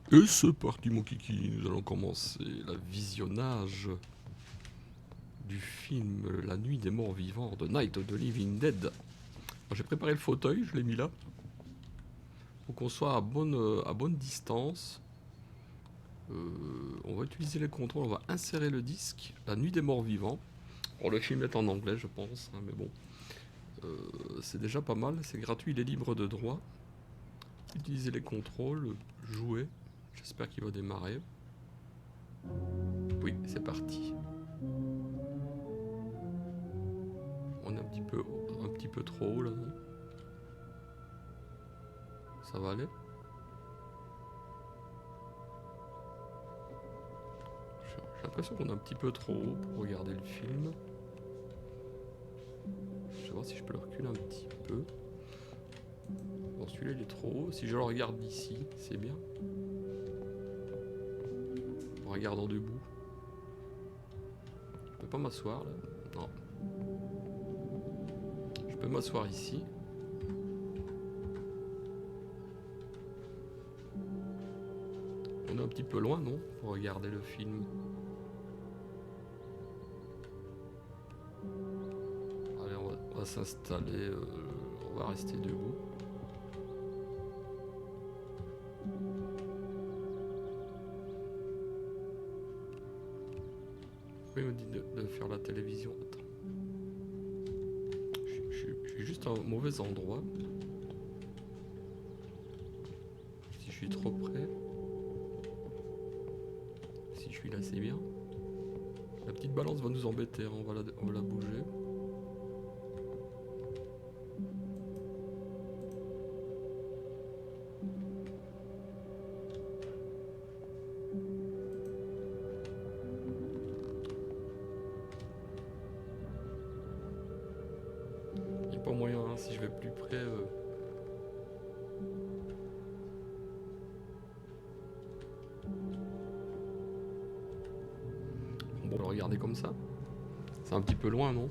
Et c'est parti mon kiki, nous allons commencer le visionnage du film La Nuit des Morts Vivants de Night of the Living Dead. J'ai préparé le fauteuil, je l'ai mis là. Pour qu'on soit à bonne distance. On va utiliser les contrôles, on va insérer le disque La Nuit des Morts Vivants. Bon, le film est en anglais je pense, hein, mais bon. C'est déjà pas mal, c'est gratuit, il est libre de droit. Utiliser les contrôles, jouer. J'espère qu'il va démarrer. Oui, c'est parti. On est un petit peu trop haut là, non? Ça va aller? J'ai l'impression qu'on est un petit peu trop haut pour regarder le film. Je vais voir si je peux le reculer un petit peu. Bon, celui-là il est trop haut. Si je le regarde d'ici, c'est bien. En regardant debout. Je peux pas m'asseoir là? Non. Je peux m'asseoir ici. On est un petit peu loin, non? Pour regarder le film. Allez, on va s'installer. On va rester debout. Il me dit de faire la télévision. Attends. Je suis juste au mauvais endroit. Si je suis trop près. Si je suis là, c'est bien. La petite balance va nous embêter, hein. On va la bouger. Il n'y a pas moyen, hein, si je vais plus près. Bon, on va le regarder comme ça. C'est un petit peu loin, non?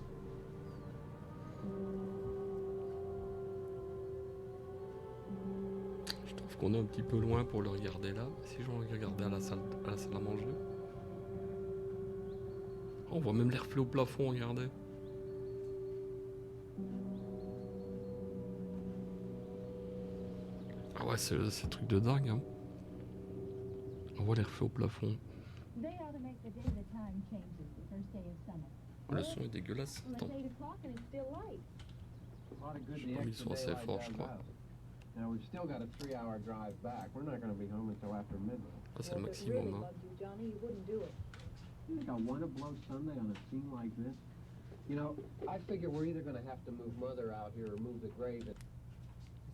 Je trouve qu'on est un petit peu loin pour le regarder là. Si je le regardais à la salle à manger. Oh, on voit même les reflets au plafond, regardez. Ah ouais, c'est un truc de dingue, hein. On voit les reflets au plafond. Le son est dégueulasse. Attends. J'ai pas mis le son assez fort, je crois. Ah, c'est le maximum, hein.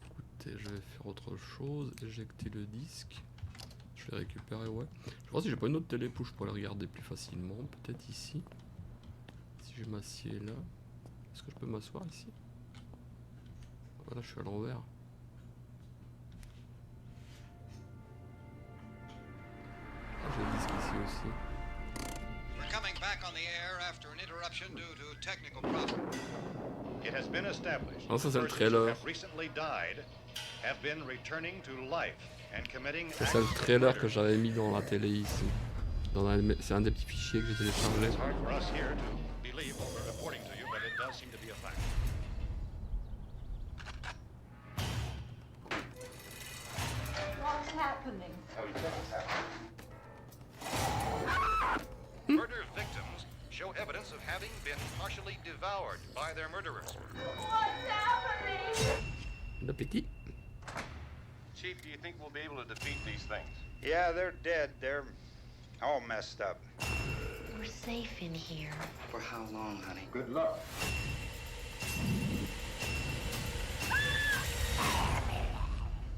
Écoutez, je vais faire autre chose. Éjecter le disque. Je l'ai récupéré, ouais. Je vais voir si j'ai pas une autre télé pour je pourrais le regarder plus facilement. Peut-être ici. Si je m'assieds là. Est-ce que je peux m'asseoir ici? Voilà, je suis à l'envers. Ah, j'ai le disque ici aussi. Ah, ça c'est le trailer. Ça c'est le trailer que j'avais mis dans la télé ici. C'est un des petits fichiers que j'ai téléchargé. Murder victims show evidence of having been partially devoured by their murderers. What's happening? Bon appétit. Chief, do you think we'll be able to defeat these things? Yeah, they're dead. They're all messed up. We're safe in here. For how long, honey? Good luck.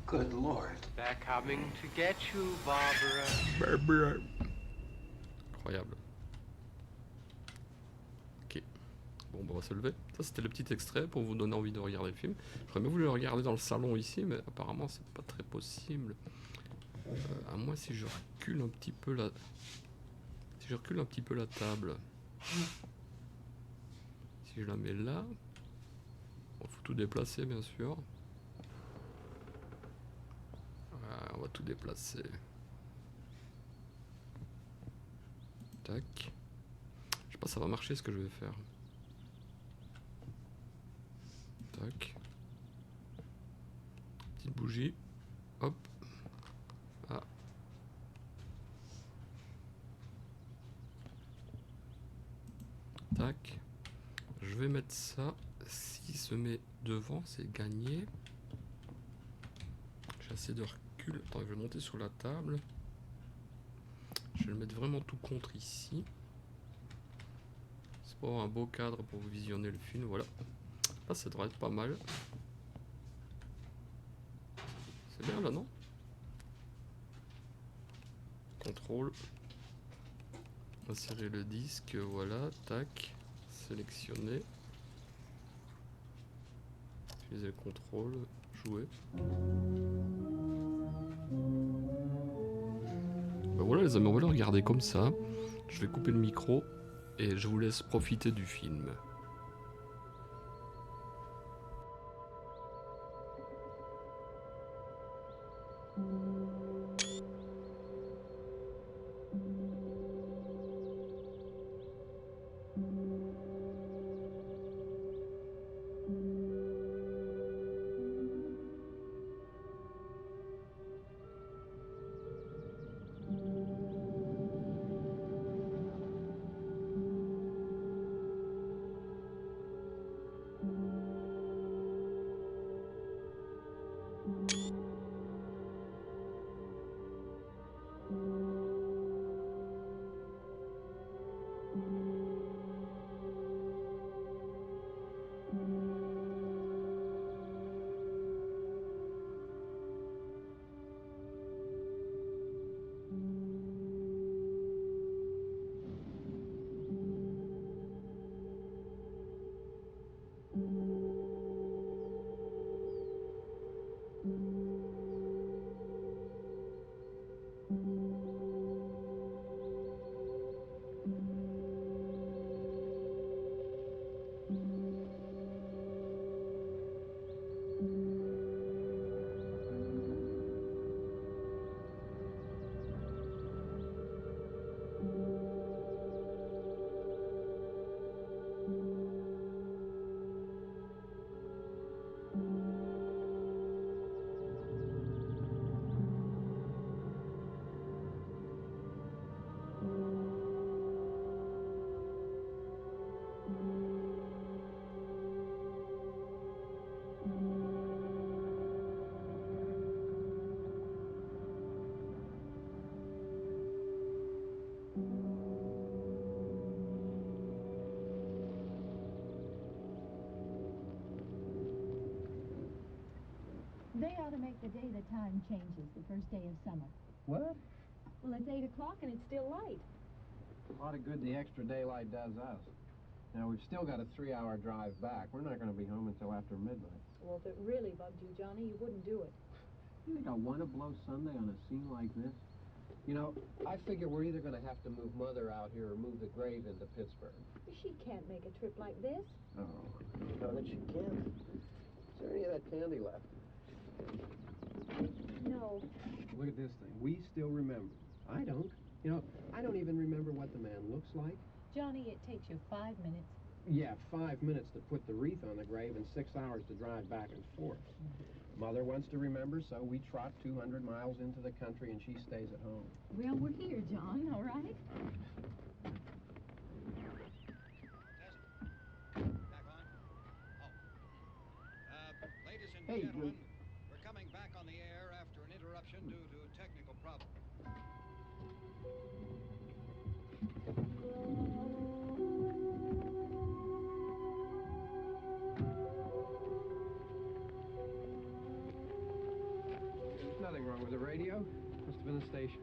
Good Lord. They're coming to get you, Barbara. Barbara. Incroyable. Ok. Bon, bah, on va se lever. Ça, c'était le petit extrait pour vous donner envie de regarder le film. J'aurais bien voulu le regarder dans le salon ici, mais apparemment, c'est pas très possible. À moins si je recule un petit peu la... Si je recule un petit peu la table. Si je la mets là. Il faut tout déplacer, bien sûr. On va tout déplacer. Tac. Je sais pas si ça va marcher ce que je vais faire. Tac. Petite bougie. Hop. Ah. Tac. Je vais mettre ça. S'il se met devant, c'est gagné. J'ai assez de recul. Attends, je vais monter sur la table. Je vais le mettre vraiment tout contre ici. C'est pour avoir un beau cadre pour vous visionner le film. Voilà. Là, ça devrait être pas mal. C'est bien là, non? Contrôle. Insérer le disque. Voilà. Tac. Sélectionner. Utiliser le contrôle. Jouer. Ben voilà les amis, on va le regarder comme ça. Je vais couper le micro et je vous laisse profiter du film. They ought to make the day the time changes, the first day of summer. What? Well, it's 8 o'clock and it's still light. A lot of good the extra daylight does us. Now, we've still got a 3-hour drive back. We're not going to be home until after midnight. Well, if it really bugged you, Johnny, you wouldn't do it. You think I want to blow Sunday on a scene like this? You know, I figure we're either going to have to move Mother out here or move the grave into Pittsburgh. She can't make a trip like this. Oh, you know that she can. Is there any of that candy left? No. Look at this thing. We still remember. I don't. You know, I don't even remember what the man looks like. Johnny, it takes you 5 minutes. Yeah, 5 minutes to put the wreath on the grave and 6 hours to drive back and forth. Mother wants to remember, so we trot 200 miles into the country and she stays at home. Well, we're here, John, all right? Back on? Oh. Ladies and Hey, gentlemen, we're coming back on the air after an interruption due to a technical problem. There's nothing wrong with the radio. Must have been the station.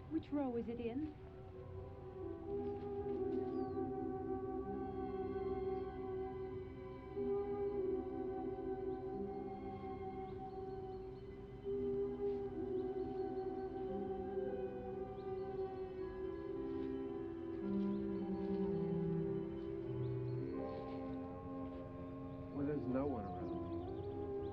Which row is it in? Well, there's no one around.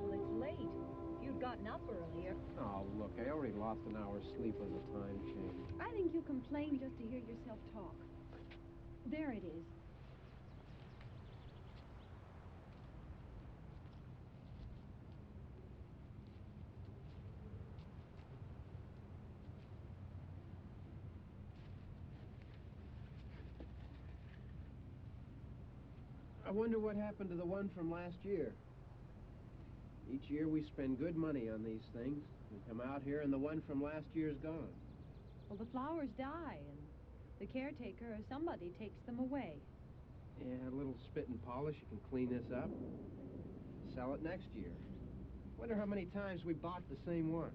Well, it's late. If you'd gotten up up earlier. Oh, look, I already lost an hour's sleep on the time change. I think you complain just to hear yourself talk. There it is. I wonder what happened to the one from last year. Each year we spend good money on these things. We come out here and the one from last year's gone. Well, the flowers die, and the caretaker or somebody takes them away. Yeah, a little spit and polish, you can clean this up. Sell it next year. Wonder how many times we bought the same one.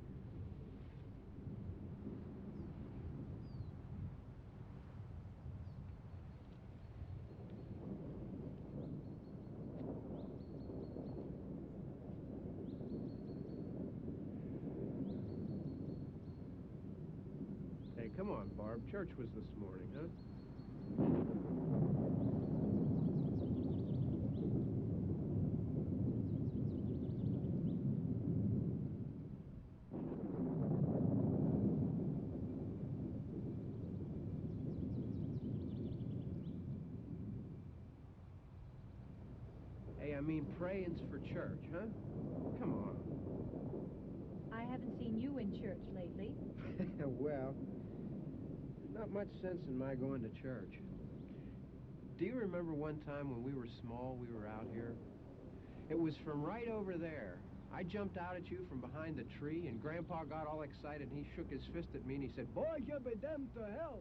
Hey, come on, Barb. Church was this morning, huh? Hey, I mean praying's for church, huh? Come on. I haven't seen you in church lately. Well, not much sense in my going to church. Do you remember one time when we were small, we were out here? It was from right over there. I jumped out at you from behind the tree, and Grandpa got all excited, and he shook his fist at me, and he said, "Boy, you'll be damned to hell."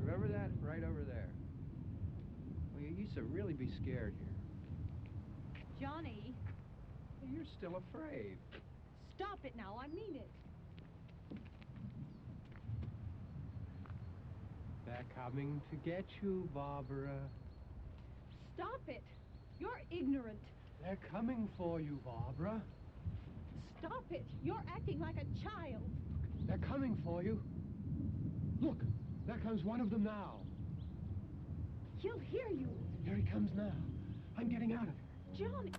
Remember that? Right over there. Well, you used to really be scared here. Johnny, You're still afraid. stop it now. I mean it. They're coming to get you, Barbara. Stop it. You're ignorant. They're coming for you, Barbara. Stop it. You're acting like a child. They're coming for you. Look, there comes one of them now. He'll hear you. Here he comes now. I'm getting out of here. Johnny.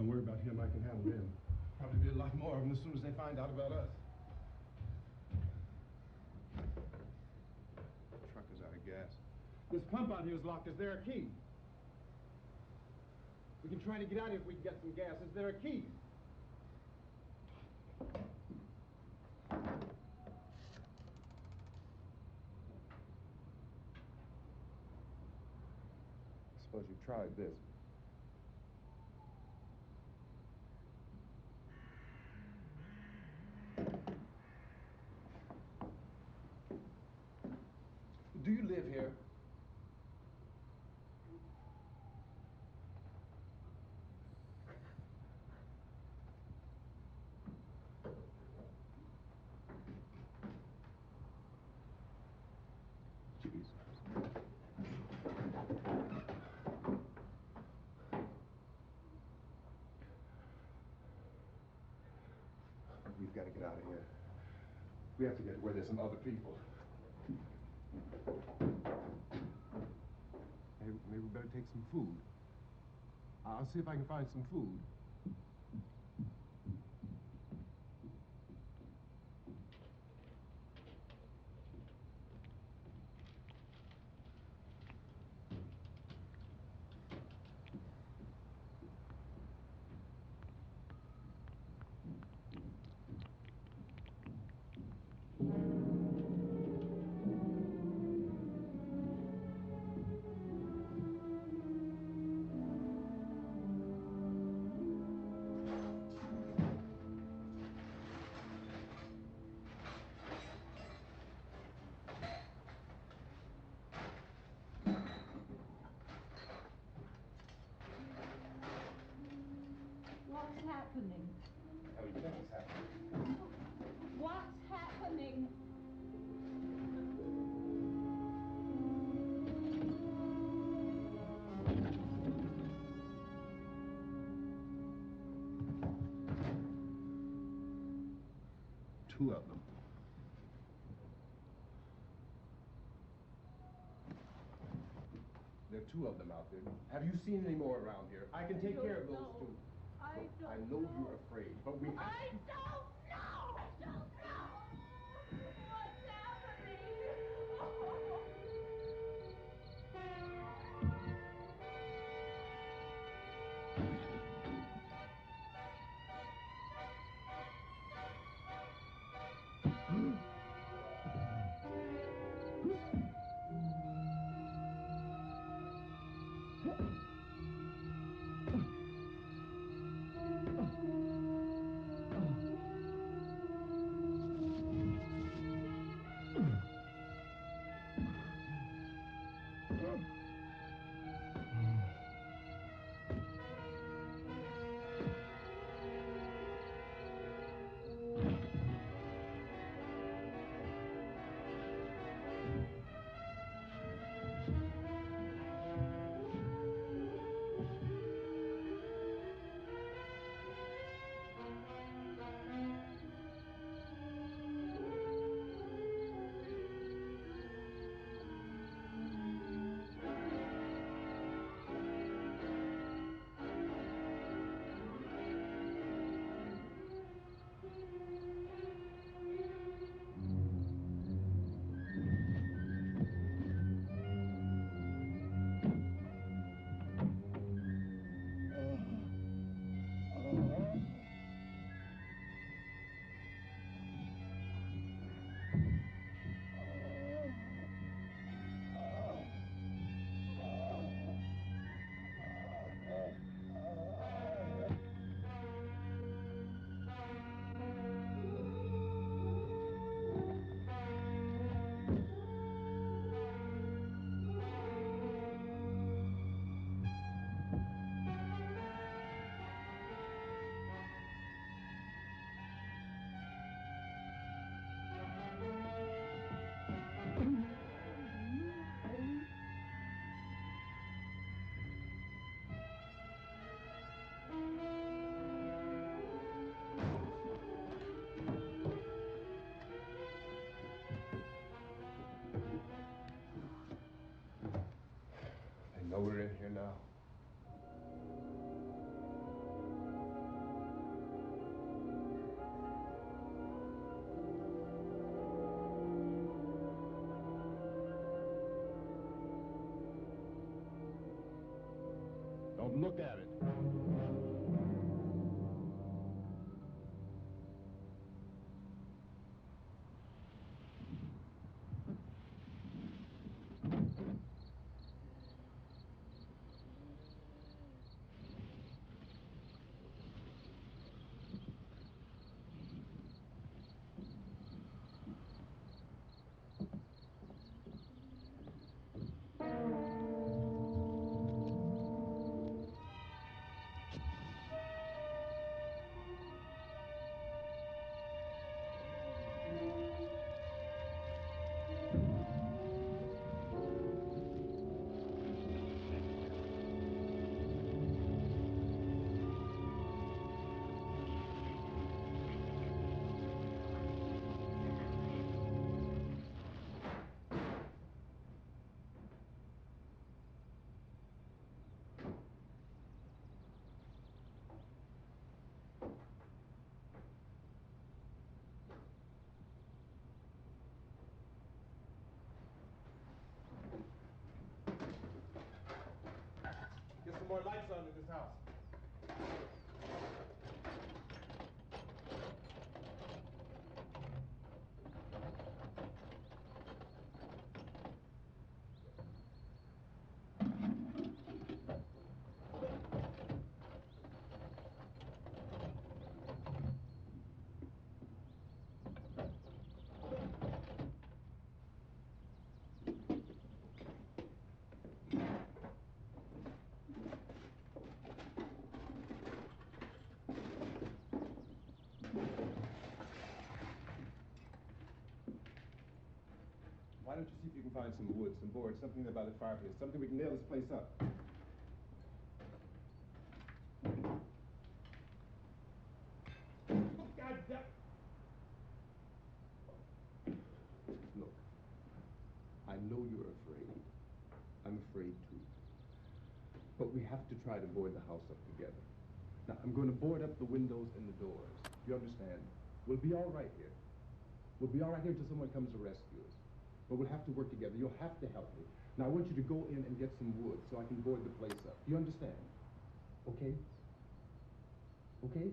Don't worry about him, I can handle him. Probably be a lot more of them as soon as they find out about us. The truck is out of gas. This pump out here is locked. Is there a key? We can try to get out here if we can get some gas. Is there a key? Suppose you tried this. Do you live here? Jesus. We've got to get out of here. We have to get where there's some other people. Maybe we better take some food. I'll see if I can find some food. What's happening? Everything's happening. What's happening? Two of them. There are two of them out there. Have you seen any more around here? I can take care of those two. I know you're afraid, but we have I don't know! I don't know! What's happening? know we're in here now. Look at it. Get some more lights on in this house. Why don't you see if you can find some wood, some boards, something there by the fireplace, something we can nail this place up. God damn. Look, I know you're afraid. I'm afraid too. But we have to try to board the house up together. Now, I'm going to board up the windows and the doors. You understand? We'll be all right here. We'll be all right here until someone comes to rescue us. But we'll have to work together. You'll have to help me. Now, I want you to go in and get some wood so I can board the place up. Do you understand? Okay? Okay?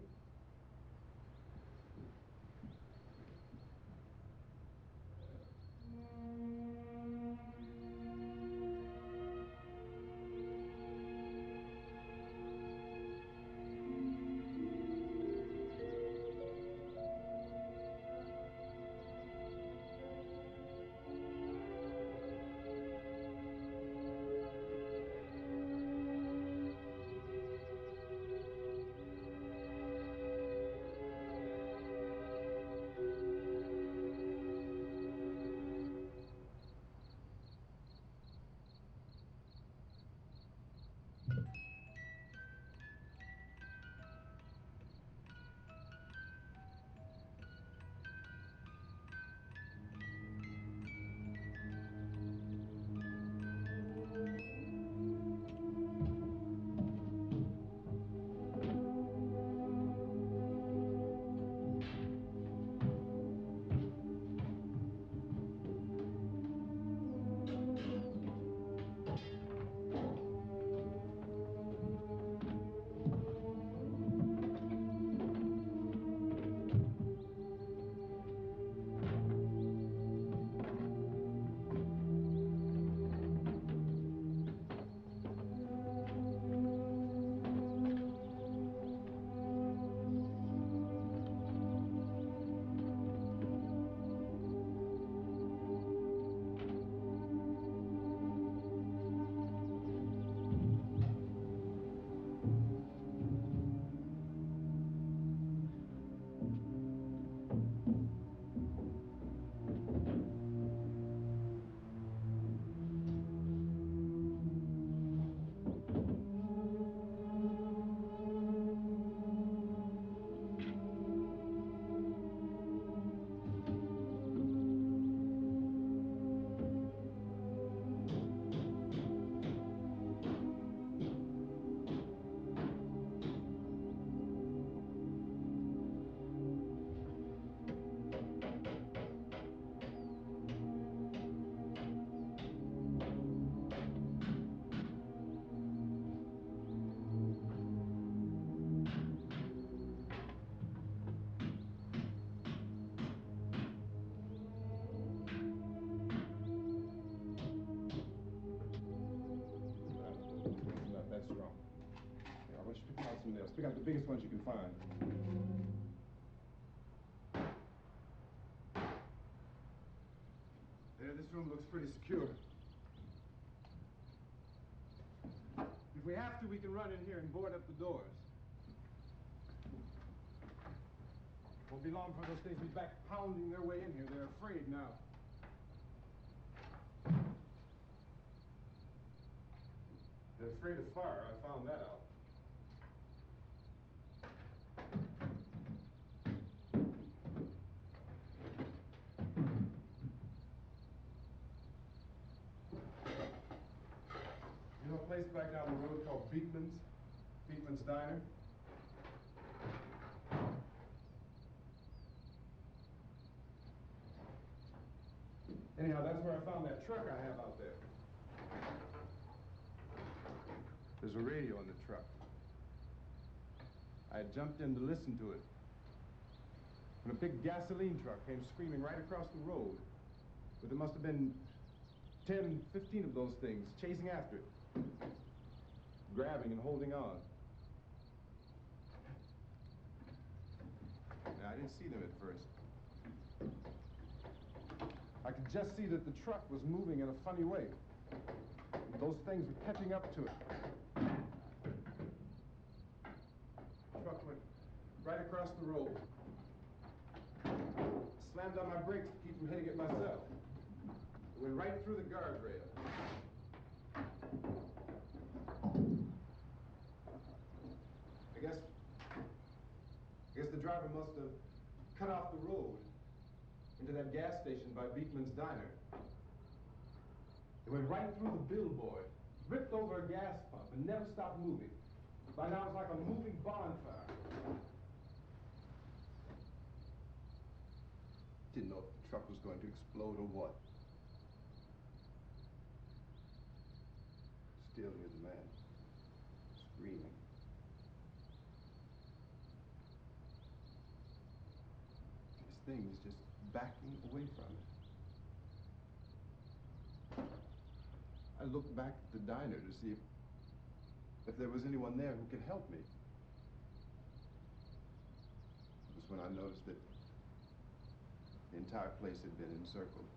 Pick out the biggest ones you can find. There, this room looks pretty secure. If we have to, we can run in here and board up the doors. Won't be long before those things will be back pounding their way in here. They're afraid now. They're afraid of fire. I found that out. You know a place back down the road called Vivants? Vivants Diner? Anyhow, that's where I found that truck I have out there. There's a radio in the truck. I had jumped in to listen to it when a big gasoline truck came screaming right across the road. But there must have been 10, 15 of those things chasing after it, grabbing and holding on. Now, I didn't see them at first. I could just see that the truck was moving in a funny way. Those things were catching up to it. The truck went right across the road. Slammed on my brakes to keep from hitting it myself. It went right through the guardrail. I guess the driver must have cut off the road into that gas station by Beekman's Diner. It went right through the billboard, ripped over a gas pump, and never stopped moving. By now it's like a moving bonfire. Didn't know if the truck was going to explode or what. Still hear the man screaming. This thing is just backing away from it. I looked back at the diner to see if there was anyone there who could help me. It was when I noticed that the entire place had been encircled.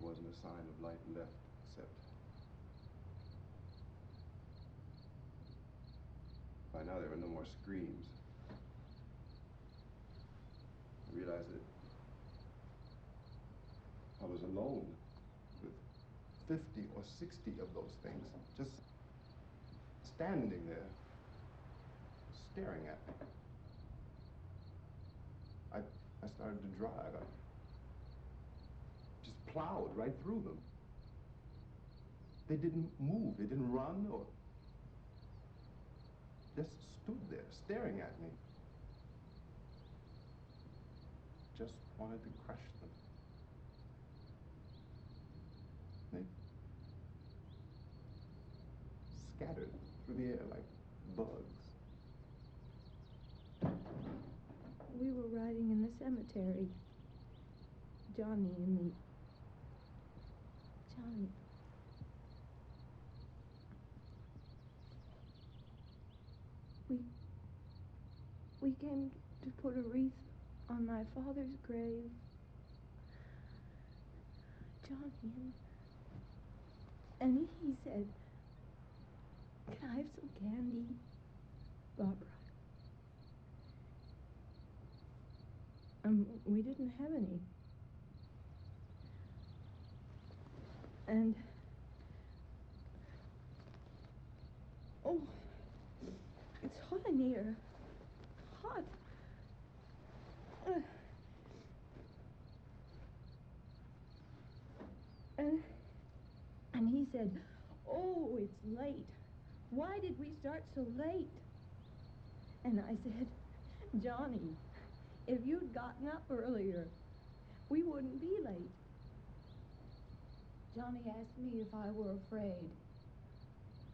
There wasn't a sign of light left, except by now there were no more screams. I realized that I was alone with 50 or 60 of those things, just standing there, staring at me. I started to drive. I just plowed right through them. They didn't move, they didn't run or just stood there staring at me. Just wanted to crush them. They scattered through the air like bugs. We were riding in the cemetery. Johnny and me. Johnny. We came to put a wreath on my father's grave. Johnny, and he said, "Can I have some candy, Barbara?" We didn't have any. And oh, it's hot in here. Hot. And he said, "Oh, it's late. Why did we start so late?" And I said, "Johnny, if you'd gotten up earlier, we wouldn't be late." Johnny asked me if I were afraid.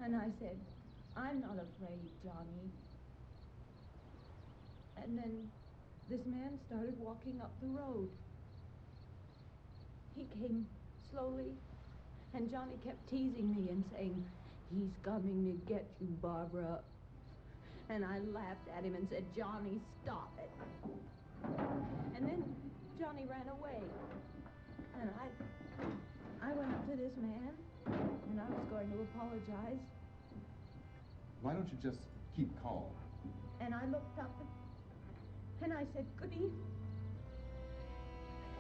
And I said, "I'm not afraid, Johnny." And then this man started walking up the road. He came slowly, and Johnny kept teasing me and saying, He's coming to get you, Barbara. And I laughed at him and said, Johnny, stop it. And then Johnny ran away. And I went up to this man, and I was going to apologize. Why don't you just keep calm? And I looked up, and I said, goody.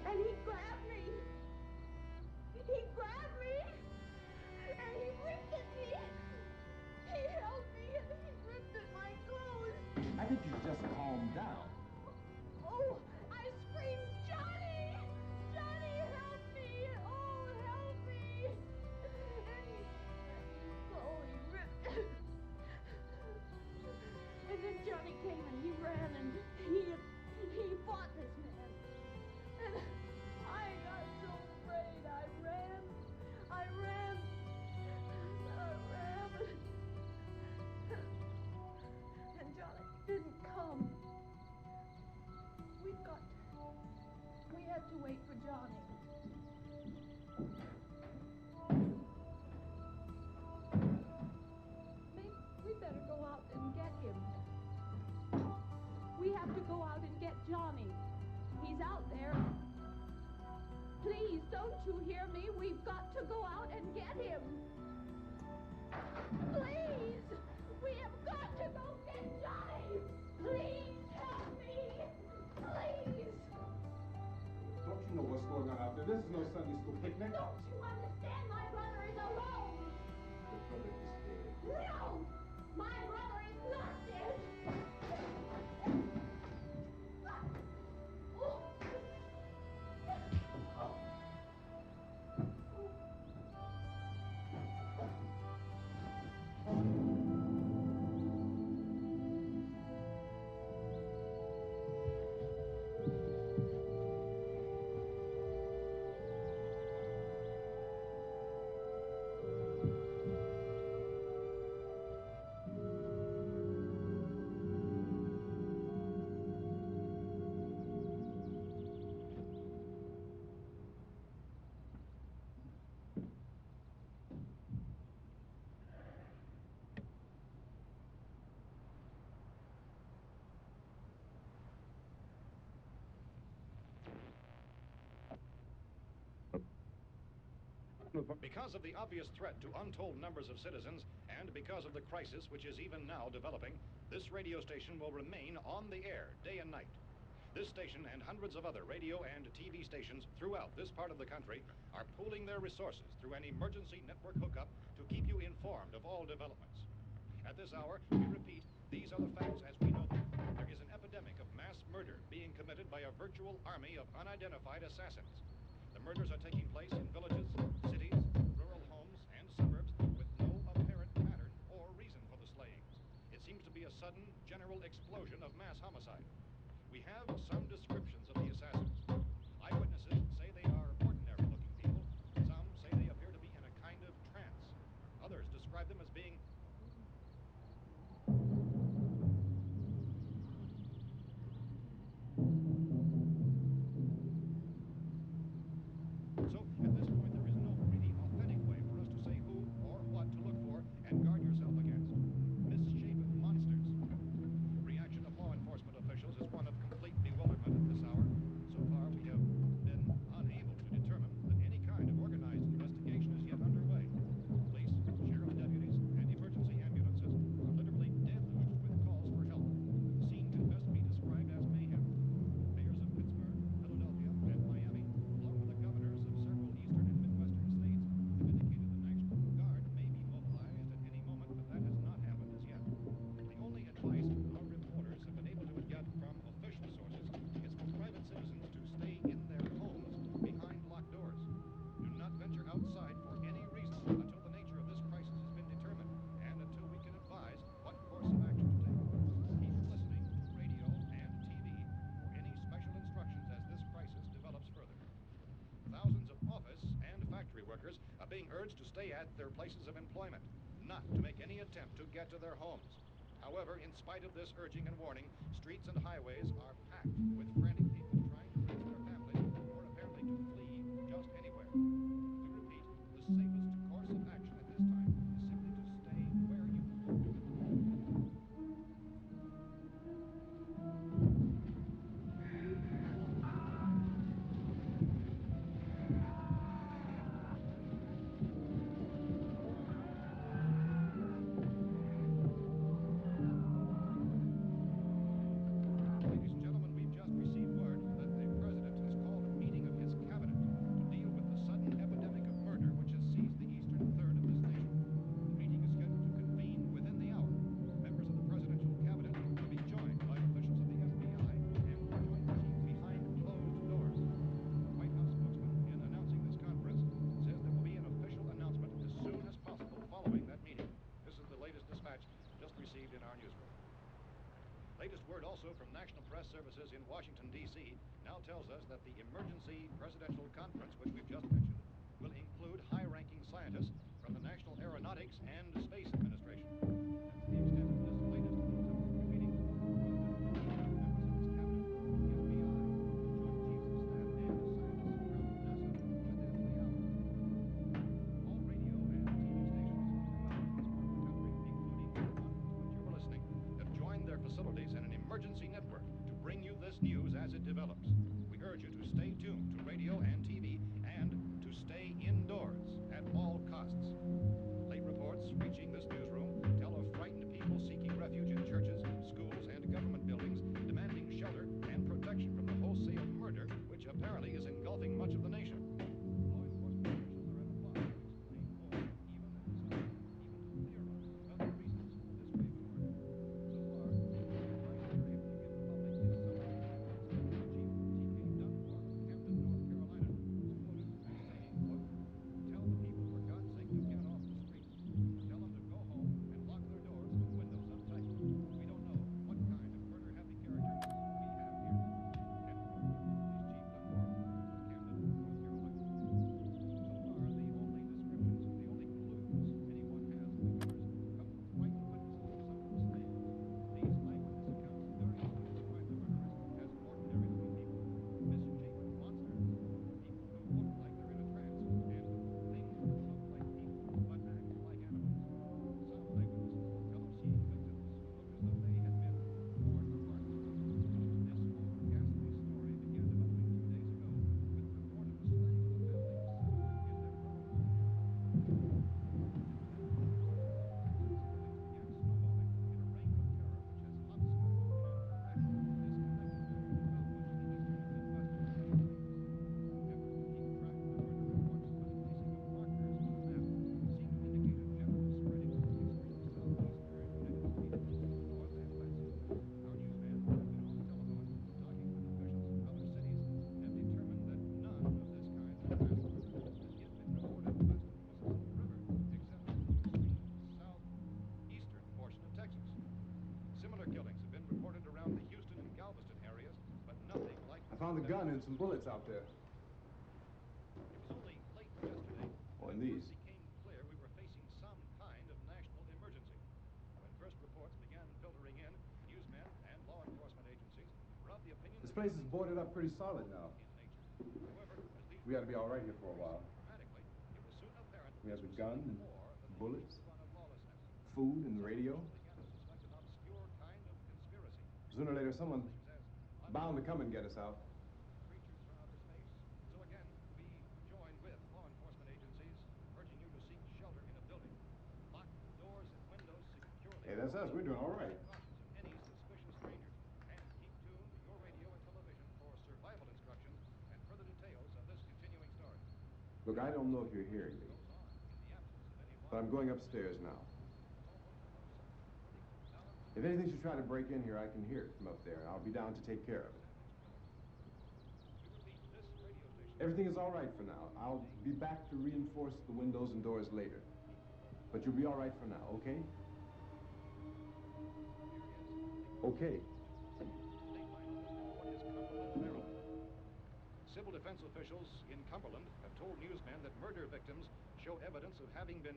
And he grabbed me. He grabbed me, and he ripped at me. He held me, and he ripped at my clothes. I think you just calm down. Oh, I screamed, Johnny! Johnny, help me! Oh, help me! And he ripped. And then Johnny came and he ran and he fought this man. And I got so afraid. I ran. And Johnny didn't come. We had to wait for Johnny. We better go out and get him. We have to go out and get Johnny. He's out there. Please, don't you hear me? We've got to go out and get him. Please! We have got to go get Johnny! Please help me! Please! Don't you know what's going on out there? This is no Sunday school picnic. Don't you understand? My brother is alone! Your brother is dead. No! My brother is not dead! Because of the obvious threat to untold numbers of citizens, and because of the crisis which is even now developing, this radio station will remain on the air day and night. This station and hundreds of other radio and TV stations throughout this part of the country are pooling their resources through an emergency network hookup to keep you informed of all developments. At this hour, we repeat, these are the facts as we know them. There is an epidemic of mass murder being committed by a virtual army of unidentified assassins. The murders are taking place in villages, cities, rural homes, and suburbs with no apparent pattern or reason for the slayings. It seems to be a sudden, general explosion of mass homicide. We have some descriptions of the assassins. Eyewitnesses say they are ordinary-looking people. Some say they appear to be in a kind of trance. Others describe them as being So, at this point, there is no really authentic way for us to say who or what to look for and guard yourself against. Misshapen monsters. The reaction of law enforcement officials is one of complete bewilderment at this hour. So far, we have been unable to determine that any kind of organized investigation is yet underway. Police, sheriff deputies, and emergency ambulances are literally deluged with calls for help. The scene can best be described as mayhem. Mayors of Pittsburgh, Philadelphia, and Miami, along with the governors of several eastern and midwestern states, have indicated the National Guard may be mobilized at any moment, but that has not happened as yet. The only advice our reporters have been able to get from official sources is for private citizens to stay in their homes behind locked doors. Do not venture outside for any reason until the nature of this crisis has been determined and until we can advise what course of action to take. Keep listening to radio and TV for any special instructions as this crisis develops further. Thousands of office and factory workers are being urged to stay at their places of employment, not to make any attempt to get to their homes. However, in spite of this urging and warning, streets and highways are packed with frantic people trying to reach their families or apparently to flee just anywhere. We repeat, the safest course of action at this time is simply to stay press services in Washington, D.C. now tells us that the emergency presidential conference, which we've just mentioned, will include high-ranking scientists from the National Aeronautics and Space Administration. To the extent of this latest bulletin meeting, members of his cabinet, the FBI, Joint Chiefs of Staff, and scientists from NASA within the hour. All radio and TV stations throughout this part of the country, including the one to which you were listening, have joined their facilities in an emergency network to bring you this news as it develops. We urge you to stay tuned to radio and TV and to stay indoors at all costs. Late reports reaching this newsroom tell of frightened people seeking refuge in churches, schools, and government buildings, demanding shelter and protection from the wholesale murder which apparently is engulfing much of the nation. Law enforcement officials are at a loss to explain more, even in some cases, even to theorize about the reasons for this wave of murder. So far, the only advice they're able to give the public is summary reports from Chief T.K. Dunmore of Camden, North Carolina, who's quoted as saying, quote, "Tell the people for God's sake to get off the streets. Tell them to go home and lock their doors and windows up tight. We don't know what kind of murder-happy characters we have here." End quote. Police Chief Dunmore of Camden, North Carolina. So far, the only descriptions, the only clues anyone has of the killers come from frightened witnesses of some of the stand. These eyewitness accounts variously describe the murderers as ordinary-looking people, misshapen monsters, people who look like they're in a trance, and things that look like people but act like animals. Some eyewitnesses tell of seeing victims who looked as though they had been torn apart. This whole ghastly story began developing 2 days ago with the report of the slaying of a family of 7 in their Pearl home. Then the reports of other gruesome killings began snowballing in a reign of terror which has hot spoken and practically disconnected throughout much of the eastern and midwestern United States. Efforts to keep track of the murder reports by the placing of markers on a map seem to indicate a general spreading to the extreme southeastern United States, north and west. Our newsman has been on the telephone talking with officials in other cities and determined that none of this kind of mass murder has yet been reported west of the Mississippi River, except in the extreme southeastern portion of Texas. Similar killings have been reported around the Houston and Galveston areas, but nothing like I found a gun and some bullets out there. It was only late yesterday Oh, that and it these. first became clear we were facing some kind of national emergency. When first reports began filtering in, newsmen and law enforcement agencies were of the opinion This that place is things boarded up were pretty solid now. in nature. However, as these We ought to be all right here reports for a while. dramatically, it was soon apparent that We have this the was gun something and more than the bullets, usual run of lawlessness. food and the Some radio. officials began to suspect an obscure kind of conspiracy. Sooner or later, someone's Things as bound to come and get us out. creatures from outer space. So again, we join with law enforcement agencies, urging you to seek shelter in a building. Lock doors and windows securely. Hey, that's us. We're doing all right. Precautions of any suspicious strangers. And keep tuned to your radio and television for survival instructions and further details of this continuing story. Look, I don't know if you're hearing me, Goes on in the absence of any but I'm going upstairs now. If anything should try to break in here, I can hear it from up there, and I'll be down to take care of it. We repeat, this radio station. Everything is all right for now. I'll be back to reinforce the windows and doors later. But you'll be all right for now, okay? Okay. Dateline on this report is Cumberland, Maryland. Civil defense officials in Cumberland have told newsmen that murder victims show evidence of having been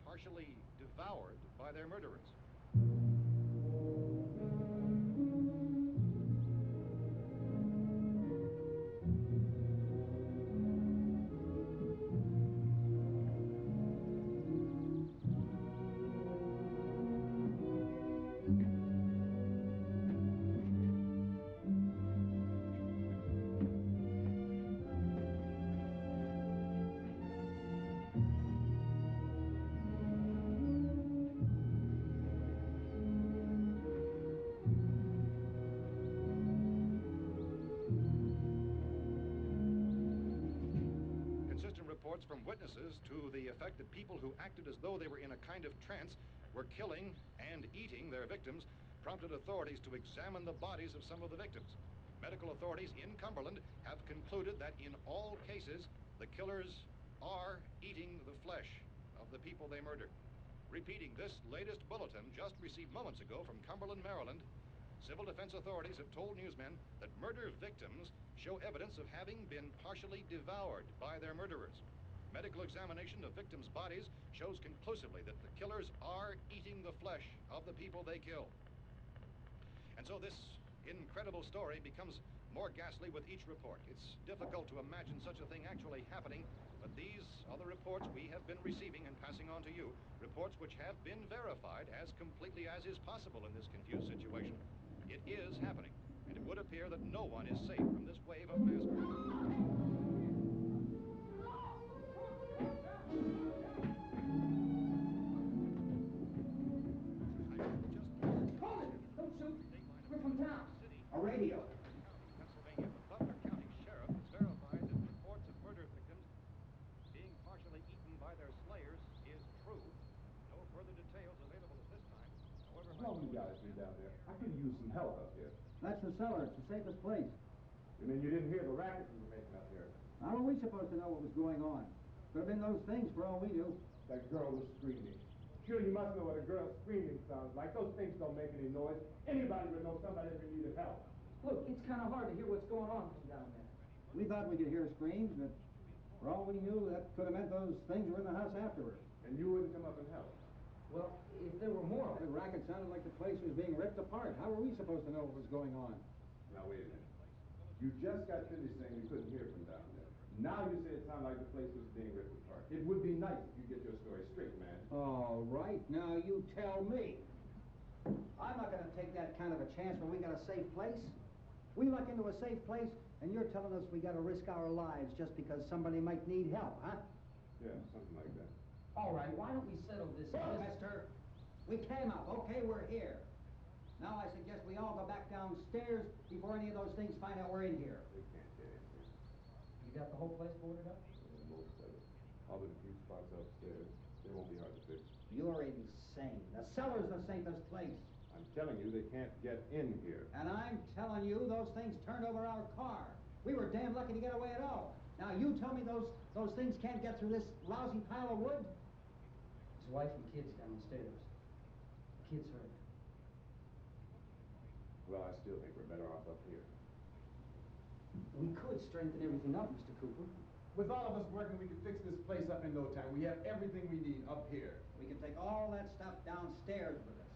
partially devoured by their murderers. Consistent reports from witnesses to the effect that people who acted as though they were in a kind of trance were killing and eating their victims prompted authorities to examine the bodies of some of the victims. Medical authorities in Cumberland have concluded that in all cases, the killers are eating the flesh of the people they murdered. Repeating this latest bulletin just received moments ago from Cumberland, Maryland, Civil defense authorities have told newsmen that murder victims show evidence of having been partially devoured by their murderers. Medical examination of victims' bodies shows conclusively that the killers are eating the flesh of the people they kill. And so this incredible story becomes more ghastly with each report. It's difficult to imagine such a thing actually happening, but these are the reports we have been receiving and passing on to you, reports which have been verified as completely as is possible in this confused situation. It is happening, and it would appear that no one is safe from this wave of mass murder. Don't shoot. We're from town. A radio. Pennsylvania, the Butler County Sheriff has verified that reports of murder victims being partially eaten by their slayers is true. No further details available at this time. However, How long you guys been down there? I could use some help up here. That's the cellar. It's the safest place. You mean you didn't hear the racket we were making up here? How are we supposed to know what was going on? Could have been those things for all we knew. That girl was screaming. Sure, you must know what a girl screaming sounds like. Those things don't make any noise. Anybody would know somebody ever needed help. Look, it's kind of hard to hear what's going on from down there. We thought we could hear screams, but for all we knew, that could have meant those things were in the house afterward. And you wouldn't come up and help? Well, if there were more, the racket sounded like the place was being ripped apart. How were we supposed to know what was going on? Now, wait a minute. You just got finished saying you couldn't hear from down there. Now you say it sounded like the place was being ripped apart. It would be nice if you get your story straight, man. All right, now you tell me. I'm not going to take that kind of a chance when we got a safe place. We luck into a safe place, and you're telling us we got to risk our lives just because somebody might need help, huh? Yeah, something like that. All right, why don't we settle this? Look, mister, we came up. Okay, we're here. Now I suggest we all go back downstairs before any of those things find out we're in here. They can't get in here. You got the whole place boarded up? Most of it. Other than a few spots upstairs. They won't be hard to fix. You're insane. The cellar's the safest place. I'm telling you, they can't get in here. And I'm telling you, those things turned over our car. We were damn lucky to get away at all. Now you tell me those things can't get through this lousy pile of wood? His wife and kids downstairs. The kids hurt. Well, I still think we're better off up here. We could strengthen everything up, Mr. Cooper. With all of us working, we could fix this place up in no time. We have everything we need up here. We can take all that stuff downstairs with us.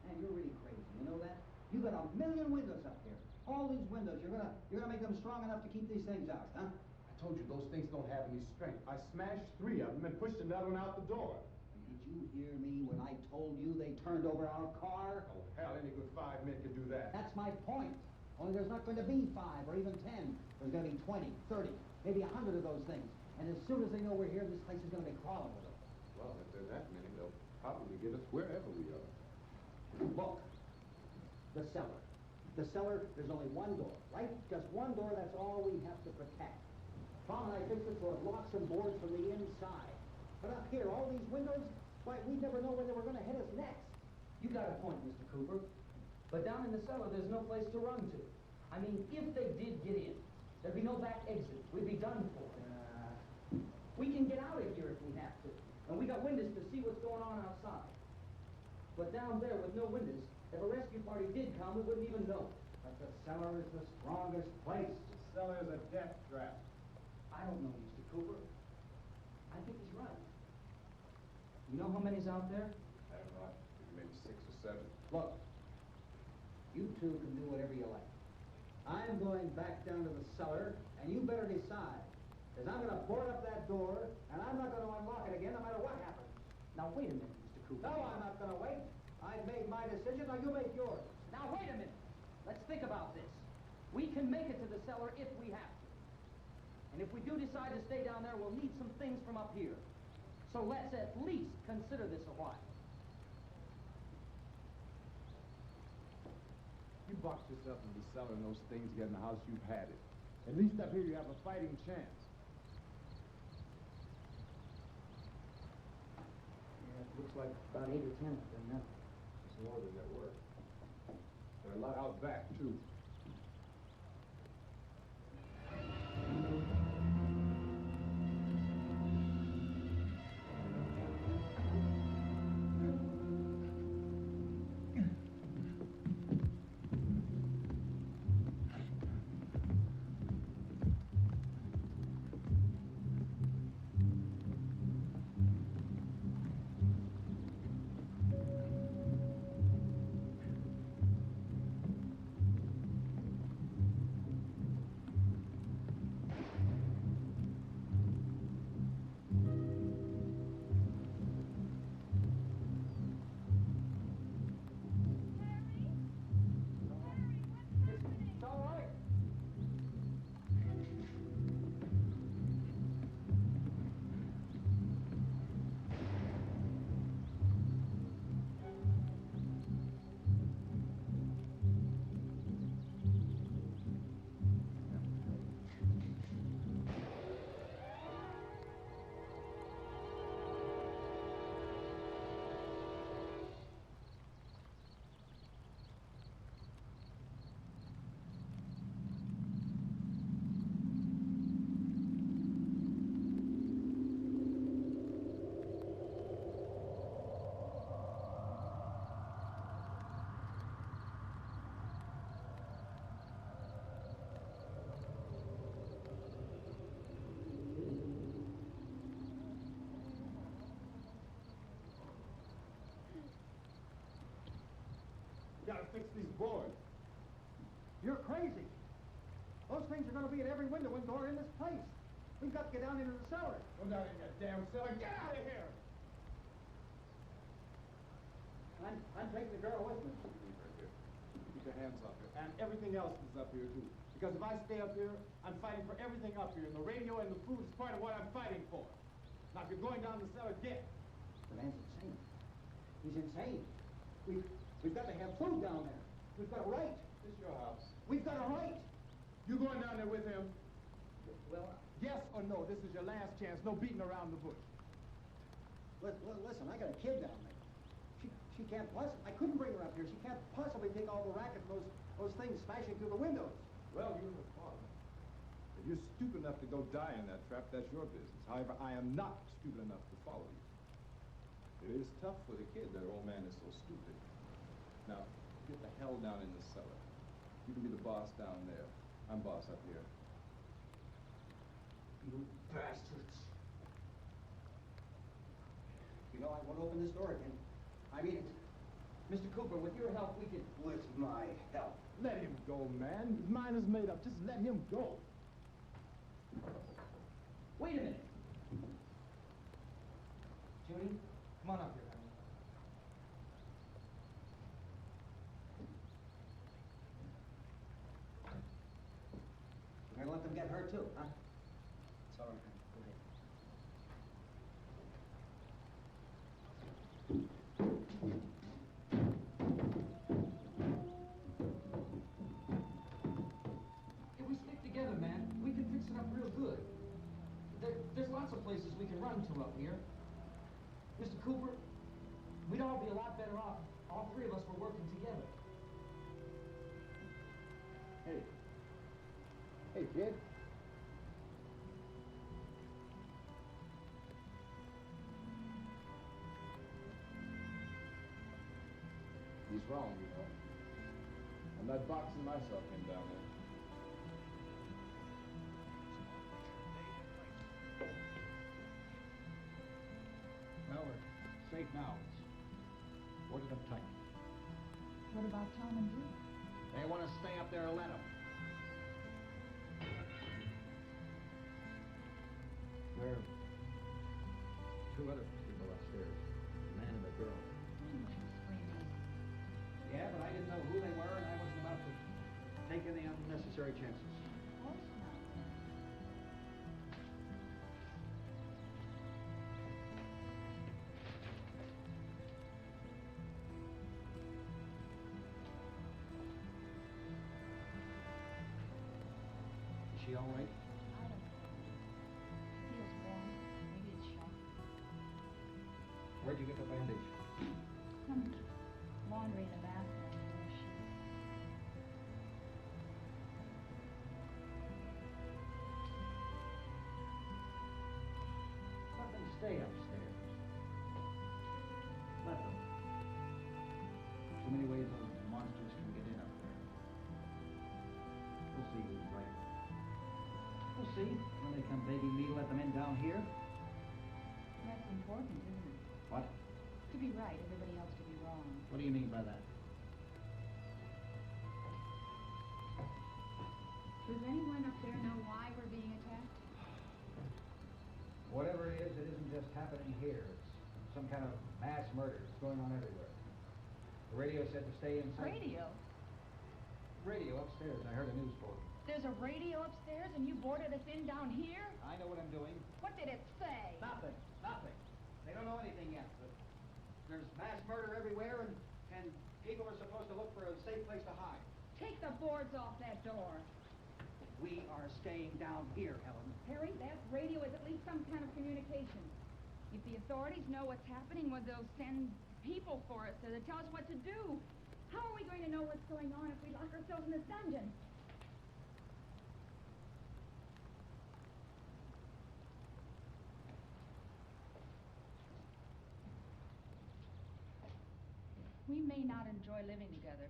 Man, you're really crazy, you know that? You got 1,000,000 windows up here. All these windows, you're gonna make them strong enough to keep these things out, huh? I told you, those things don't have any strength. I smashed 3 of them and pushed another one out the door. Did you hear me when I told you they turned over our car? Oh, hell, any good 5 men could do that. That's my point. Only there's not going to be 5 or even 10. There's going to be 20, 30, maybe 100 of those things. And as soon as they know we're here, this place is going to be crawling with them. Well, if there are that many, they'll probably get us wherever we are. Look, the cellar. The cellar, there's only one door, right? Just one door, that's all we have to protect. Tom and I fixed it so it locks and boards from the inside. But up here, all these windows, why, we never know when they were going to hit us next. You got a point, Mr. Cooper. But down in the cellar, there's no place to run to. I mean, if they did get in, there'd be no back exit. We'd be done for. We can get out of here if we have to. And we got windows to see what's going on outside. But down there with no windows, if a rescue party did come, we wouldn't even know. But the cellar is the strongest place. The cellar is a death trap. I don't know, Mr. Cooper. I think he's right. You know how many's out there? I don't know. Maybe 6 or 7. Look, you two can do whatever you like. I'm going back down to the cellar, and you better decide. Because I'm going to board up that door, and I'm not going to unlock it again no matter what happens. Now, wait a minute, Mr. Cooper. No, I'm not going to wait. I've made my decision, now you make yours. Now, wait a minute. Let's think about this. We can make it to the cellar if we have to. And if we do decide to stay down there, we'll need some things from up here. So let's at least consider this a while. You box yourself in the cellar and those things get in the house, you've had it. At least up here you have a fighting chance. Yeah, it looks like about 8 or 10 of them now. It's more than there were. There are a lot out back, too. gotta fix these boards. You're crazy. Those things are going to be at every window and door in this place. We've got to get down into the cellar. Go down in that damn cellar. Get out of here! I'm taking the girl with me. Leave her here. Keep your hands off her. And everything else is up here, too. Because if I stay up here, I'm fighting for everything up here. And the radio and the food is part of what I'm fighting for. Now, if you're going down the cellar, get. The man's insane. He's insane. We've got to have food down there. We've got a right. This is your house. We've got a right. You going down there with him? Well, Yes or no? This is your last chance. No beating around the bush. listen, I got a kid down there. She can't I couldn't bring her up here. She can't possibly take all the racket from those things smashing through the windows. Well, you're the father. If you're stupid enough to go die in that trap, that's your business. However, I am not stupid enough to follow you. It is tough for the kid that her old man is so stupid. Now, get the hell down in the cellar. You can be the boss down there. I'm boss up here. You bastards. You know, I won't open this door again. I mean it. Mr. Cooper, with your help, we can... With my help? Let him go, man. His mind is made up. Just let him go. Wait a minute. Judy, come on up here, honey. We're gonna let them get hurt too, huh? It's all right, honey. Go ahead. If we stick together, man, we can fix it up real good. There's lots of places we can run to up here. Mr. Cooper, we'd all be a lot better off. All three of us were working together. Hey. Hey, kid. He's wrong, you know. I'm not boxing myself in down there. Well, we're safe now. It's boarded up tight. What about Tom and Drew? They want to stay up there and let them. There are two other people upstairs, a man and a girl. Yeah, but I didn't know who they were, and I wasn't about to take any unnecessary chances. Of course not. Is she all right? I don't know. Feels warm. Maybe it's shock. Where'd you get the bandage? Laundry in the bathroom. No sheets. Let them stay upstairs. Let them. Too many ways those monsters can get in up there. We'll see who's right. We'll see when they come begging me to let them in down here. That's important, isn't it? What? To be right, everybody else to be wrong. What do you mean by that? Does anyone up there know why we're being attacked? Whatever it isn't just happening here. It's some kind of mass murder. It's going on everywhere. The radio said to stay inside. Radio? Radio upstairs. I heard a news bulletin. There's a radio upstairs and you boarded us in down here? I know what I'm doing. What did it say? Nothing. Nothing. They don't know anything yet, but there's mass murder everywhere, and people are supposed to look for a safe place to hide. Take the boards off that door. We are staying down here, Helen. Harry, that radio is at least some kind of communication. If the authorities know what's happening, well, they'll send people for us to tell us what to do. How are we going to know what's going on if we lock ourselves in this dungeon? We may not enjoy living together,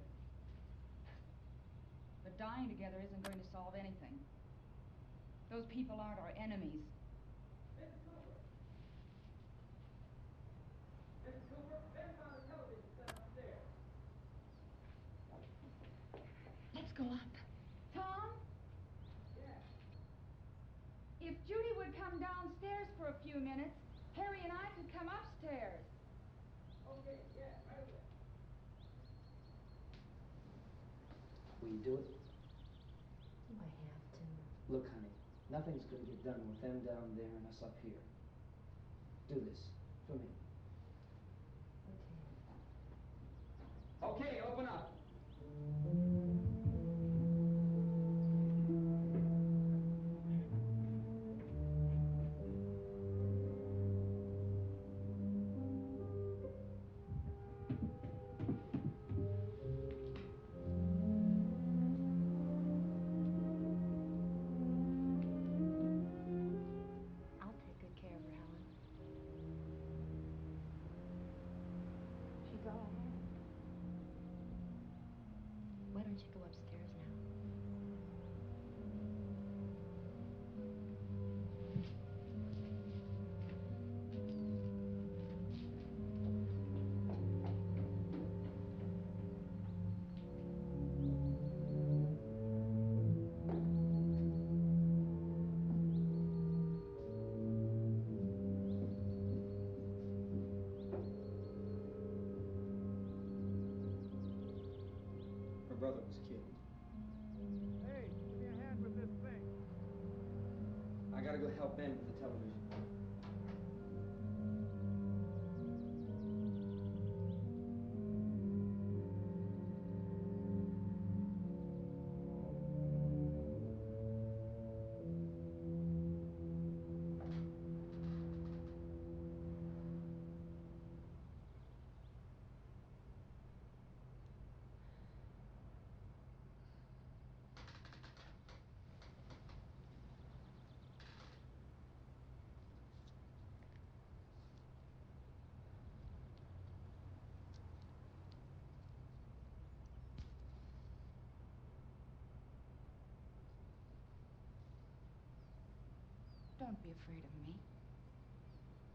but dying together isn't going to solve anything. Those people aren't our enemies. Mrs. Cooper! Mrs. Cooper, Ben found a television set upstairs. If Judy would come downstairs for a few minutes, Harry and I could come upstairs. Okay, yeah, right away. Will you do it? Do I have to? Look, honey, nothing's going to get done with them down there and us up here. Do this for me. Okay. Okay, open up. I'll take good care of her, Helen. She go ahead. Why don't you go upstairs now? Her brother was killed. Hey, give me a hand with this thing. I gotta go help Ben with the television. Don't be afraid of me.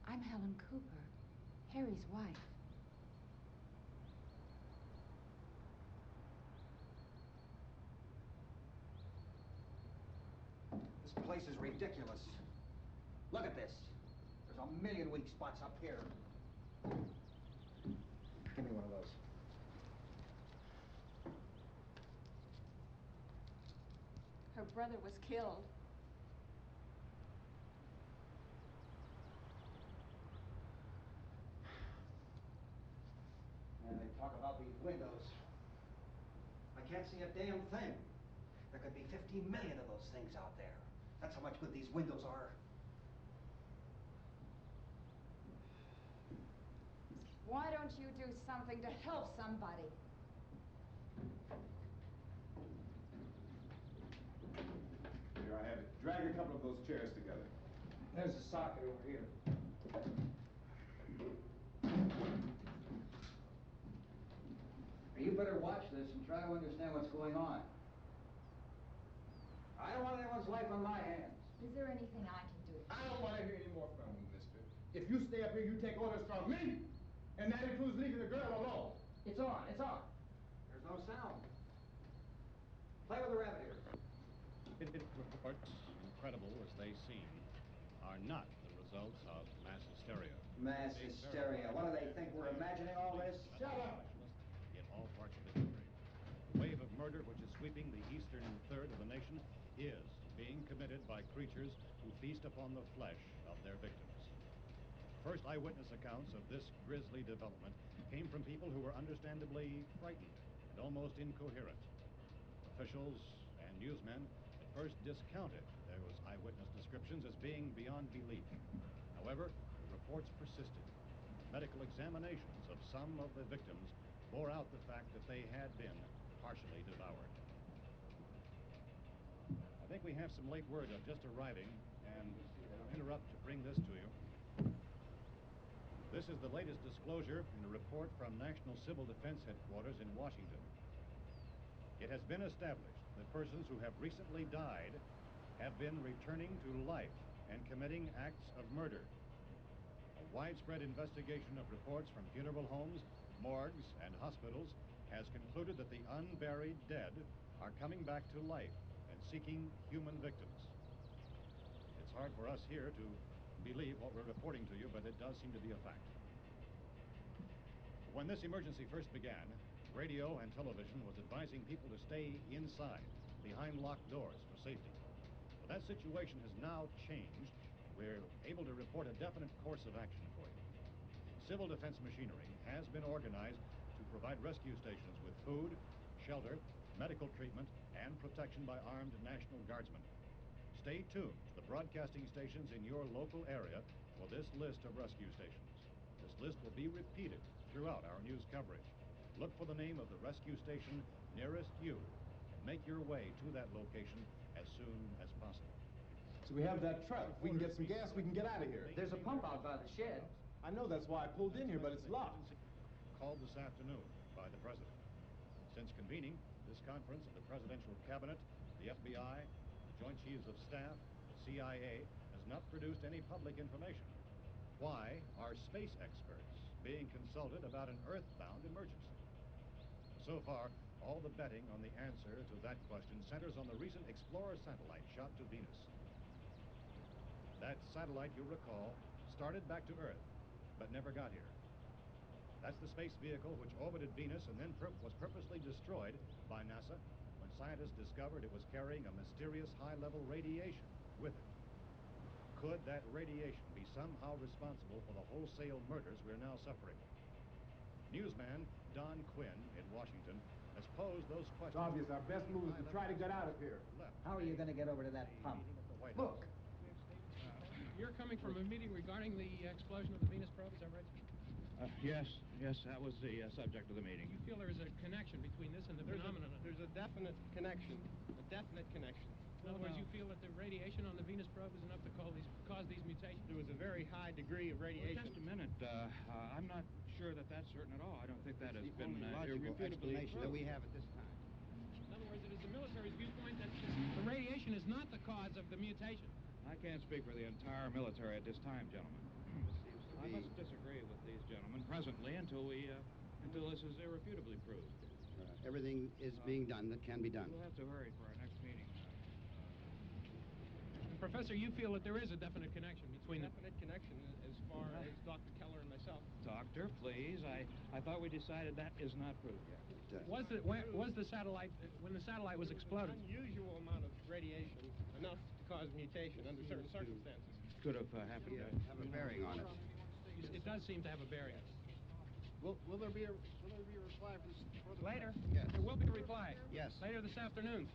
I'm Helen Cooper, Harry's wife. This place is ridiculous. Look at this. There's a million weak spots up here. Give me one of those. Her brother was killed. And they talk about these windows. I can't see a damn thing. There could be 15 million of those things out there. That's how much good these windows are. Why don't you do something to help somebody? Here, I have it. Drag a couple of those chairs together. There's a socket over here. You better watch this and try to understand what's going on. I don't want anyone's life on my hands. Is there anything I can do? I don't want to hear any more from you, mister. If you stay up here, you take orders from me. And that includes leaving the girl alone. It's on, it's on. There's no sound. Play with the rabbit ears. Reports, incredible as they seem, are not the results of mass hysteria. Mass hysteria. What do they think? We're imagining all this? Shut up! In all parts of the country. The wave of murder which is sweeping the eastern third of the nation is being committed by creatures who feast upon the flesh of their victims. First eyewitness accounts of this grisly development came from people who were understandably frightened and almost incoherent. Officials and newsmen at first discounted those eyewitness descriptions as being beyond belief. However, the reports persisted. Medical examinations of some of the victims bore out the fact that they had been partially devoured. I think we have some late word just arriving, and I'll interrupt to bring this to you. This is the latest disclosure in a report from National Civil Defense Headquarters in Washington. It has been established that persons who have recently died have been returning to life and committing acts of murder. A widespread investigation of reports from funeral homes, morgues, and hospitals has concluded that the unburied dead are coming back to life and seeking human victims. It's hard for us here to believe what we're reporting to you, but it does seem to be a fact. When this emergency first began, radio and television was advising people to stay inside, behind locked doors for safety. But that situation has now changed. We're able to report a definite course of action for you. Civil defense machinery has been organized to provide rescue stations with food, shelter, medical treatment, and protection by armed National Guardsmen. Stay tuned to the broadcasting stations in your local area for this list of rescue stations. This list will be repeated throughout our news coverage. Look for the name of the rescue station nearest you and make your way to that location as soon as possible. So we have that truck. If we can get some gas, we can get out of here. There's a pump out by the shed. I know, that's why I pulled in here, but it's locked. Called this afternoon by the President. Since convening this conference of the Presidential Cabinet, the FBI, the Joint Chiefs of Staff, the CIA has not produced any public information. Why are space experts being consulted about an Earth-bound emergency? So far, all the betting on the answer to that question centers on the recent Explorer satellite shot to Venus. That satellite, you'll recall, started back to Earth, but never got here. That's the space vehicle which orbited Venus and then was purposely destroyed by NASA when scientists discovered it was carrying a mysterious high-level radiation with it. Could that radiation be somehow responsible for the wholesale murders we're now suffering? Newsman Don Quinn in Washington has posed those questions. It's obvious our best move is to try to get out of here. How are you going to get over to that pump? Look. You're coming from a meeting regarding the explosion of the Venus probe, is that right? Yes, that was the subject of the meeting. You feel there is a connection between this and the phenomenon? There's a definite connection. In other words, you feel that the radiation on the Venus probe is enough to cause these mutations? There was a very high degree of radiation. Well, just a minute. I'm not sure that that's certain at all. I don't think that has been logical irrefutably explanation that we have at this time. In other words, it is the military's viewpoint that the radiation is not the cause of the mutation. I can't speak for the entire military at this time, gentlemen. I must disagree with these gentlemen presently until this is irrefutably proved. Everything is being done that can be done. We'll have to hurry for our next meeting. Professor, you feel that there is a definite connection between Definite connection as far as Dr. Keller and myself. Doctor, please. I thought we decided that is not proved yet. Was the satellite, when the satellite was exploded? An unusual amount of radiation, enough to cause mutation under certain circumstances. Could have happened. Have a bearing on it. It does seem to have a bearing. Will there be a reply for the Later? Yes. There will be a reply. Yes. Later this afternoon.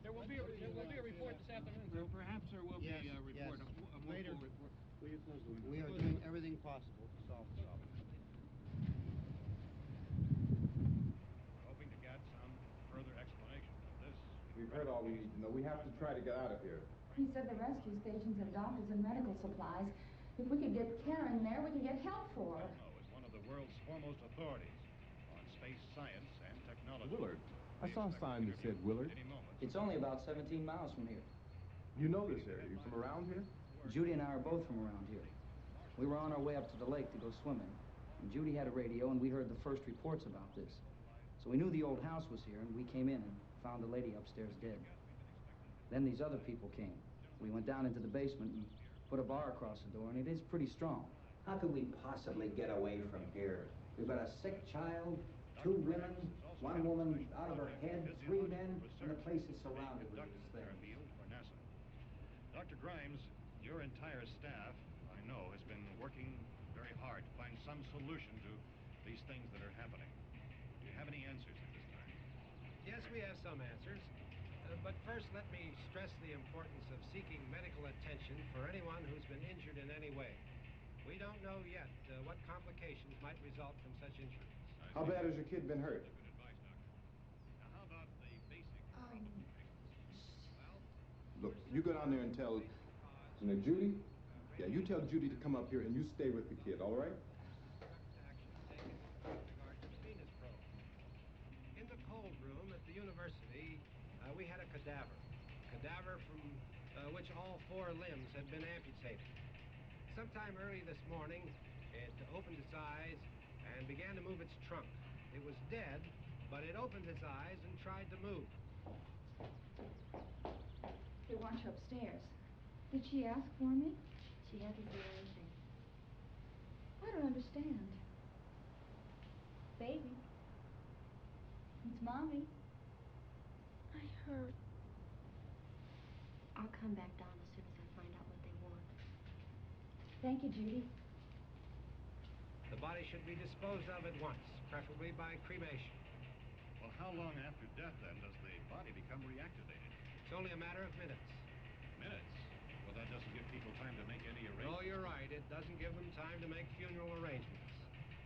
There will be a report this afternoon. Well, perhaps there will be a report. Yes. A more Later. full report. Will you close the window? We are doing everything possible to solve the problem. Hoping to get some further explanation of this. We've heard all we need to know. We have to try to get out of here. He said the rescue stations have doctors and medical supplies. If we could get Karen there, we could get help for her. Know is one of the world's foremost authorities on space science and technology. Willard. I saw a sign that said Willard. It's only about 17 miles from here. You know this area. You from around here? Judy and I are both from around here. We were on our way up to the lake to go swimming, and Judy had a radio, and we heard the first reports about this. So we knew the old house was here, and we came in and found the lady upstairs dead. Then these other people came. We went down into the basement and put a bar across the door, and it is pretty strong. How could we possibly get away from here? We've got a sick child, 2 women, 1 woman out of her head, 3 men, and the place is surrounded with these things. Dr. Grimes, your entire staff, I know, has been working very hard to find some solution to these things that are happening. Do you have any answers at this time? Yes, we have some answers. But first, let me stress the importance of seeking medical attention for anyone who's been injured in any way. We don't know yet what complications might result from such injuries. How bad has your kid been hurt? Good advice, Doctor. Now, how about the basic... Look, you go down there and tell, Judy? Yeah, you tell Judy to come up here and you stay with the kid, all right? In the cold room at the university, we had a cadaver from which all 4 limbs had been amputated. Sometime early this morning, it opened its eyes and began to move its trunk. It was dead, but it opened its eyes and tried to move. upstairs. Did she ask for me? She hasn't said anything. I don't understand. Baby. It's Mommy. I hurt. I'll come back down as soon as I find out what they want. Thank you, Judy. The body should be disposed of at once, preferably by cremation. Well, how long after death, then, does the body become reactivated? It's only a matter of minutes. Minutes? Well, that doesn't give people time to make any arrangements. Oh, you're right. It doesn't give them time to make funeral arrangements.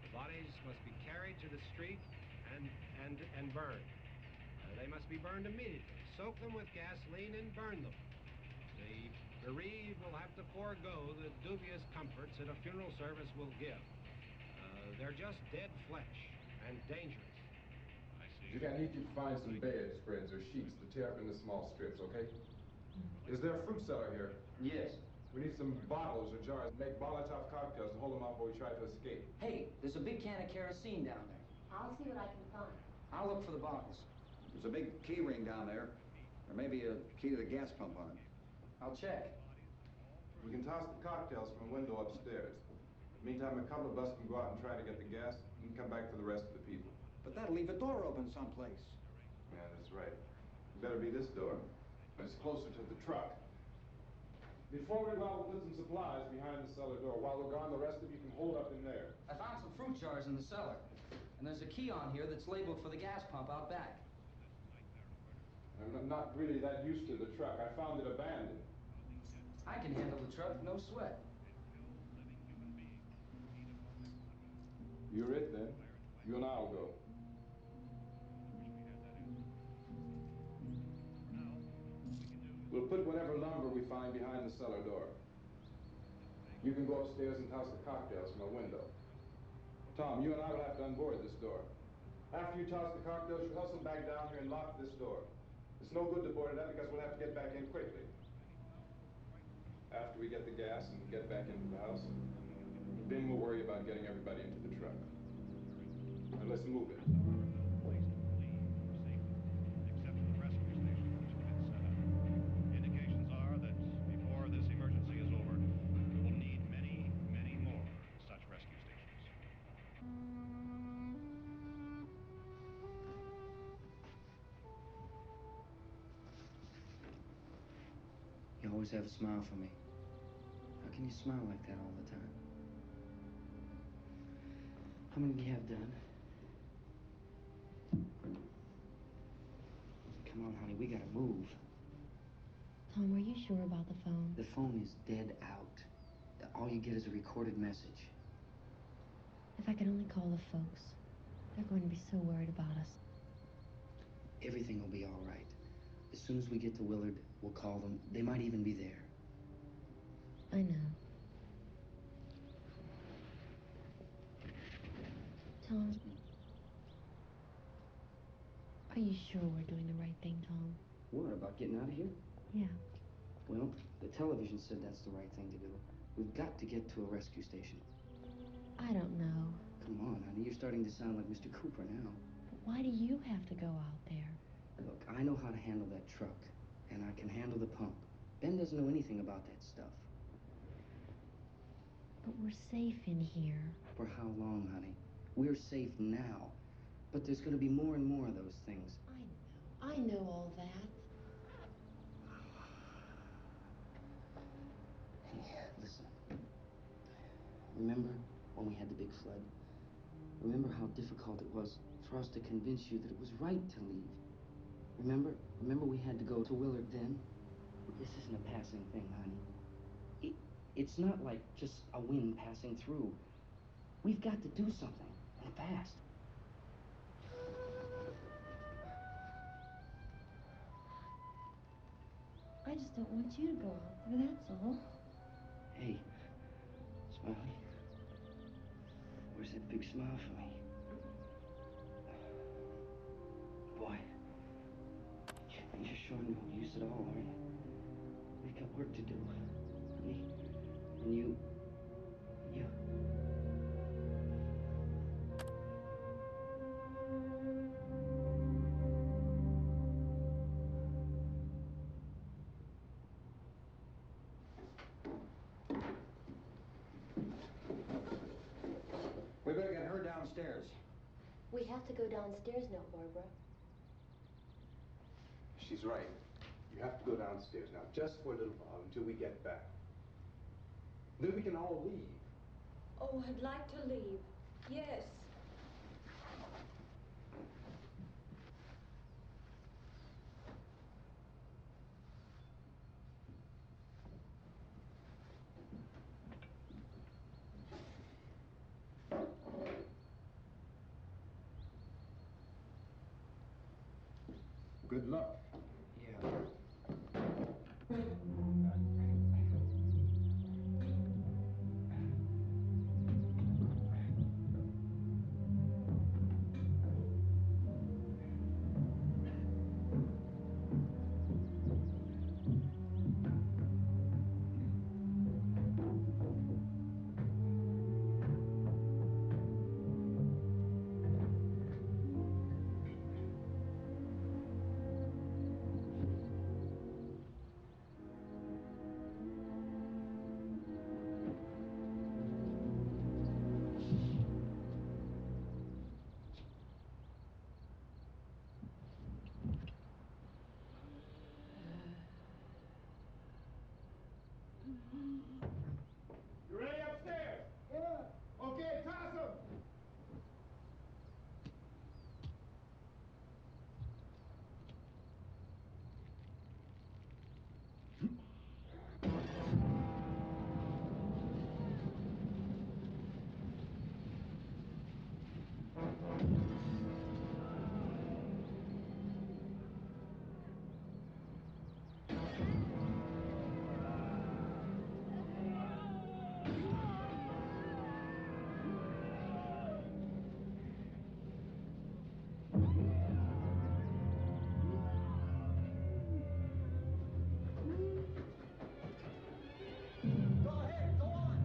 The bodies must be carried to the street and burned. They must be burned immediately. Soak them with gasoline and burn them. The bereaved will have to forego the dubious comforts that a funeral service will give. They're just dead flesh and dangerous. I see. Judy, I need you to find some bedspreads or sheets to tear up into small strips, okay? Is there a fruit cellar here? Yes. We need some bottles or jars. Make Molotov cocktails to hold them off while we try to escape. Hey, there's a big can of kerosene down there. I'll see what I can find. I'll look for the bottles. There's a big key ring down there. There may be a key to the gas pump on it. I'll check. We can toss the cocktails from a window upstairs. Meantime, a couple of us can go out and try to get the gas and come back for the rest of the people. But that'll leave a door open someplace. Yeah, that's right. It better be this door. It's closer to the truck. Before we go out, we'll put some supplies behind the cellar door. While we're gone, the rest of you can hold up in there. I found some fruit jars in the cellar. And there's a key on here that's labeled for the gas pump out back. I'm not really that used to the truck. I found it abandoned. I can handle the truck, no sweat. You're it, then. You and I'll go. We'll put whatever lumber we find behind the cellar door. You can go upstairs and toss the cocktails from a window. Tom, you and I will have to unboard this door. After you toss the cocktails, you hustle back down here and lock this door. It's no good to board it up because we'll have to get back in quickly. After we get the gas and get back into the house, then we'll worry about getting everybody into the truck. Now let's move it. Place to flee for safety, except for the rescue station, which has been set up. Indications are that before this emergency is over, we will need many, many more such rescue stations. You always have a smile for me. How can you smile like that all the time? How many do you have done? Come on, honey, we gotta move. Tom, are you sure about the phone? The phone is dead out. All you get is a recorded message. If I could only call the folks. They're going to be so worried about us. Everything will be all right. As soon as we get to Willard, we'll call them. They might even be there. I know. Tom, are you sure we're doing the right thing, Tom? What, about getting out of here? Yeah. Well, the television said that's the right thing to do. We've got to get to a rescue station. I don't know. Come on, honey, you're starting to sound like Mr. Cooper now. But why do you have to go out there? Look, I know how to handle that truck, and I can handle the pump. Ben doesn't know anything about that stuff. But we're safe in here. For how long, honey? We're safe now. But there's going to be more and more of those things. I know all that. Hey, listen. Remember when we had the big flood? Remember how difficult it was for us to convince you that it was right to leave? Remember we had to go to Willard then? This isn't a passing thing, honey. It's not like just a wind passing through. We've got to do something, and fast. I just don't want you to go out there, that's all. Hey, Smiley. Where's that big smile for me? Boy, you're showing no use at all, are you? We've got work to do, honey. And you... downstairs. We have to go downstairs now, Barbara. She's right. You have to go downstairs now, just for a little while, until we get back. Then we can all leave. Oh, I'd like to leave. Yes. Good luck. Yeah. You ready upstairs? Yeah. Okay, toss 'em. Go ahead, go on.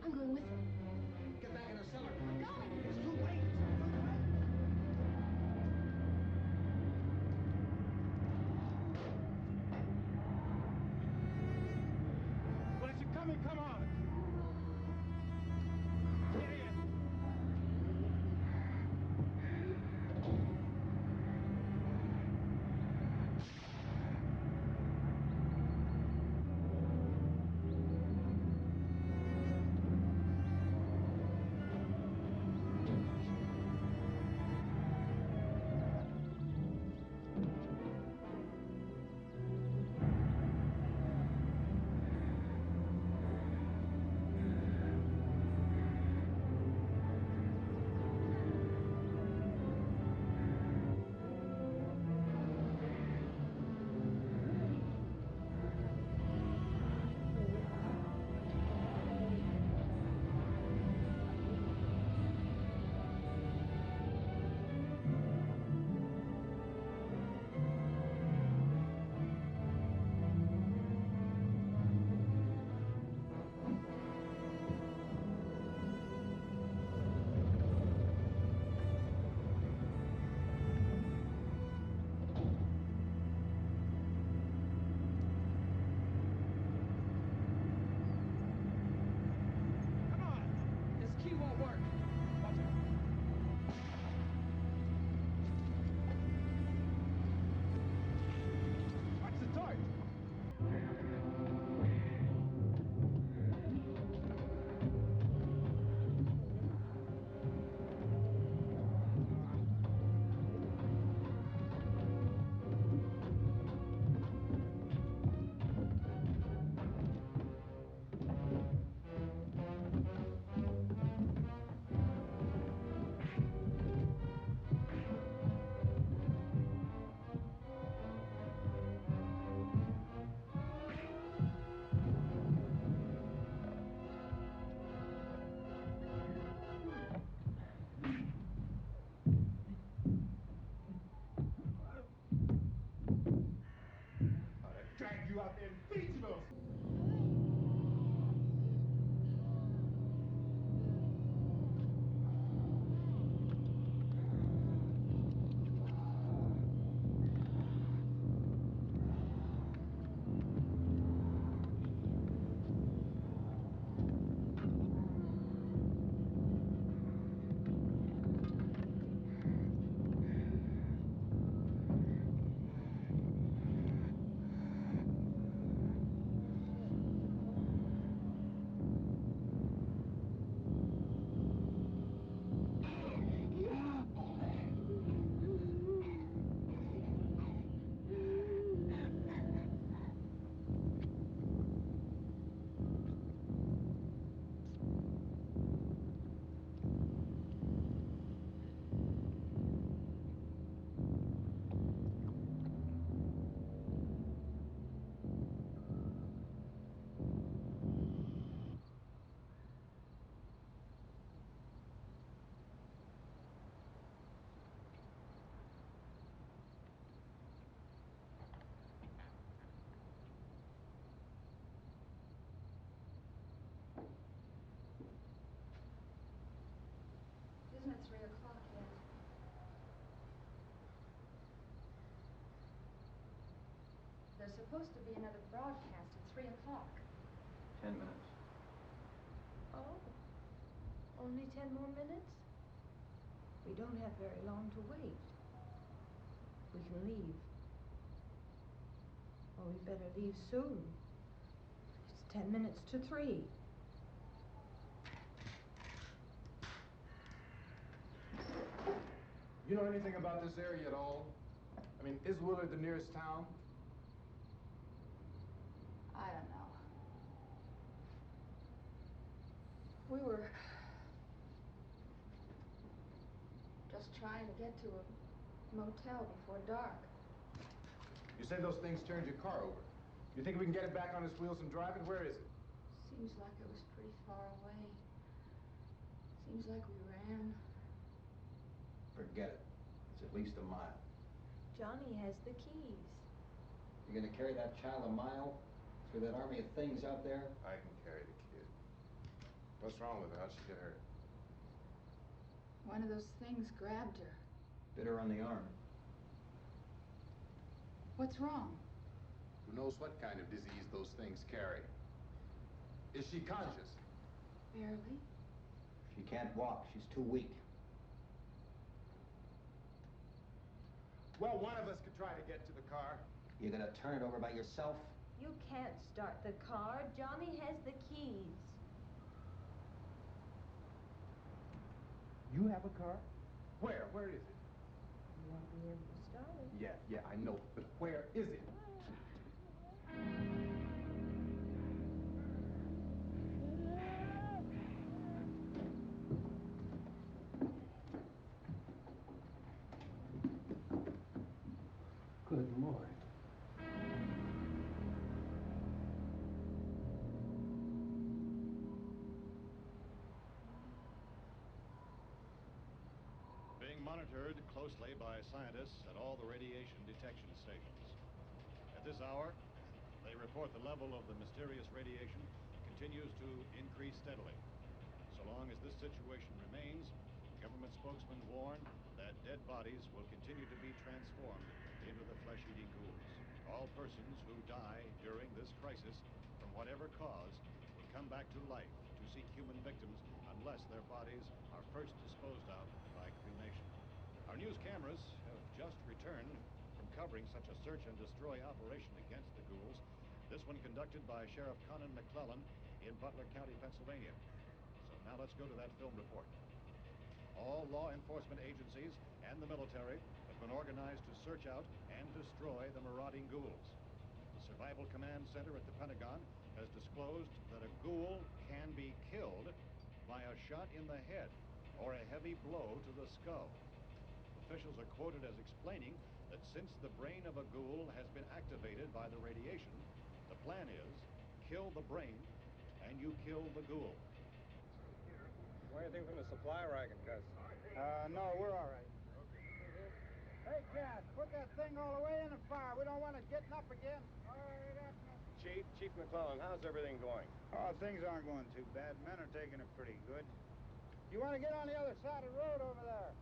I'm going with him. Get back in the cellar. I'm going. It's too late. It's too late. Well, if you're coming, come on. Get in. Come on! This key won't work. Watch out. Watch the torch. Drag you out there and beat you those. There's supposed to be another broadcast at 3 o'clock. 10 minutes. Oh, only 10 more minutes? We don't have very long to wait. We can leave. Well, we better leave soon. It's 10 minutes to 3. You know anything about this area at all? I mean, is Willard the nearest town? I don't know. We were just trying to get to a motel before dark. You say those things turned your car over. You think we can get it back on its wheels and drive it? Where is it? Seems like it was pretty far away. Seems like we ran. Forget it. It's at least a mile. Johnny has the keys. You're gonna carry that child a mile through that army of things out there? I can carry the kid. What's wrong with her? How'd she get hurt? One of those things grabbed her. Bit her on the arm. What's wrong? Who knows what kind of disease those things carry? Is she conscious? Barely. She can't walk. She's too weak. Well, one of us could try to get to the car. You're gonna turn it over by yourself? You can't start the car. Johnny has the keys. You have a car? Where? Where is it? You won't be able to start it. Yeah, I know. But where is it? Good Lord. Being monitored closely by scientists at all the radiation detection stations. At this hour, they report the level of the mysterious radiation continues to increase steadily. So long as this situation remains, government spokesmen warn that dead bodies will continue to be transformed into the flesh-eating ghouls. All persons who die during this crisis, from whatever cause, will come back to life to seek human victims unless their bodies are first disposed of by cremation. Our news cameras have just returned from covering such a search and destroy operation against the ghouls, this one conducted by Sheriff Conan McClellan in Butler County, Pennsylvania. So now let's go to that film report. All law enforcement agencies and the military have been organized to search out and destroy the marauding ghouls. The Survival Command Center at the Pentagon has disclosed that a ghoul can be killed by a shot in the head or a heavy blow to the skull. Officials are quoted as explaining that since the brain of a ghoul has been activated by the radiation, the plan is kill the brain and you kill the ghoul. Want anything from the supply wagon, Gus? No, we're all right. Hey, Gas, put that thing all the way in the fire. We don't want it getting up again. All right, Chief McClellan, how's everything going? Oh, things aren't going too bad. Men are taking it pretty good. You want to get on the other side of the road over there?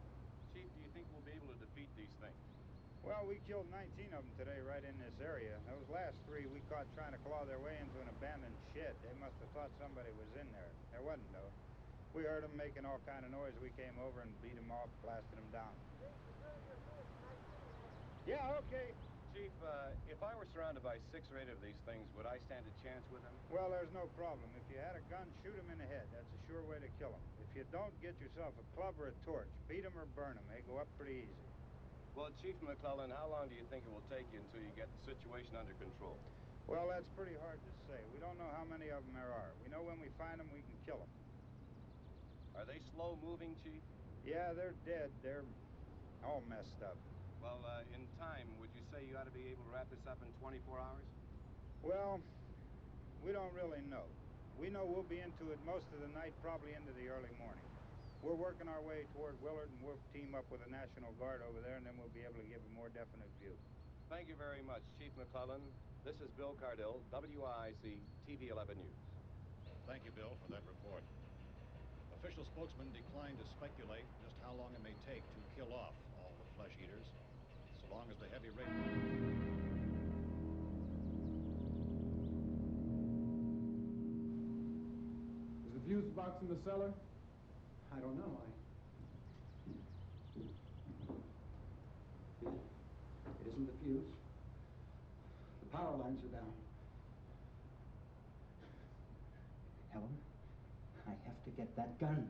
Chief, do you think we'll be able to defeat these things? Well, we killed 19 of them today right in this area. Those last 3 we caught trying to claw their way into an abandoned shed. They must have thought somebody was in there. There wasn't, though. We heard them making all kind of noise. We came over and beat them off, blasted them down. Yeah, okay. Chief, if I were surrounded by 6 or 8 of these things, would I stand a chance with them? Well, there's no problem. If you had a gun, shoot them in the head. That's a sure way to kill them. If you don't, get yourself a club or a torch. Beat them or burn them. They go up pretty easy. Well, Chief McClellan, how long do you think it will take you until you get the situation under control? Well, that's pretty hard to say. We don't know how many of them there are. We know when we find them, we can kill them. Are they slow-moving, Chief? Yeah, they're dead. They're all messed up. Well, in time, would you say you ought to be able to wrap this up in 24 hours? Well, we don't really know. We know we'll be into it most of the night, probably into the early morning. We're working our way toward Willard, and we'll team up with the National Guard over there, and then we'll be able to give a more definite view. Thank you very much, Chief McClellan. This is Bill Cardill, WIC TV 11 News. Thank you, Bill, for that report. Official spokesman declined to speculate just how long it may take to kill off all the flesh eaters, so long as the heavy rain... fuse box in the cellar? I don't know. It isn't the fuse. The power lines are down. Helen, I have to get that gun.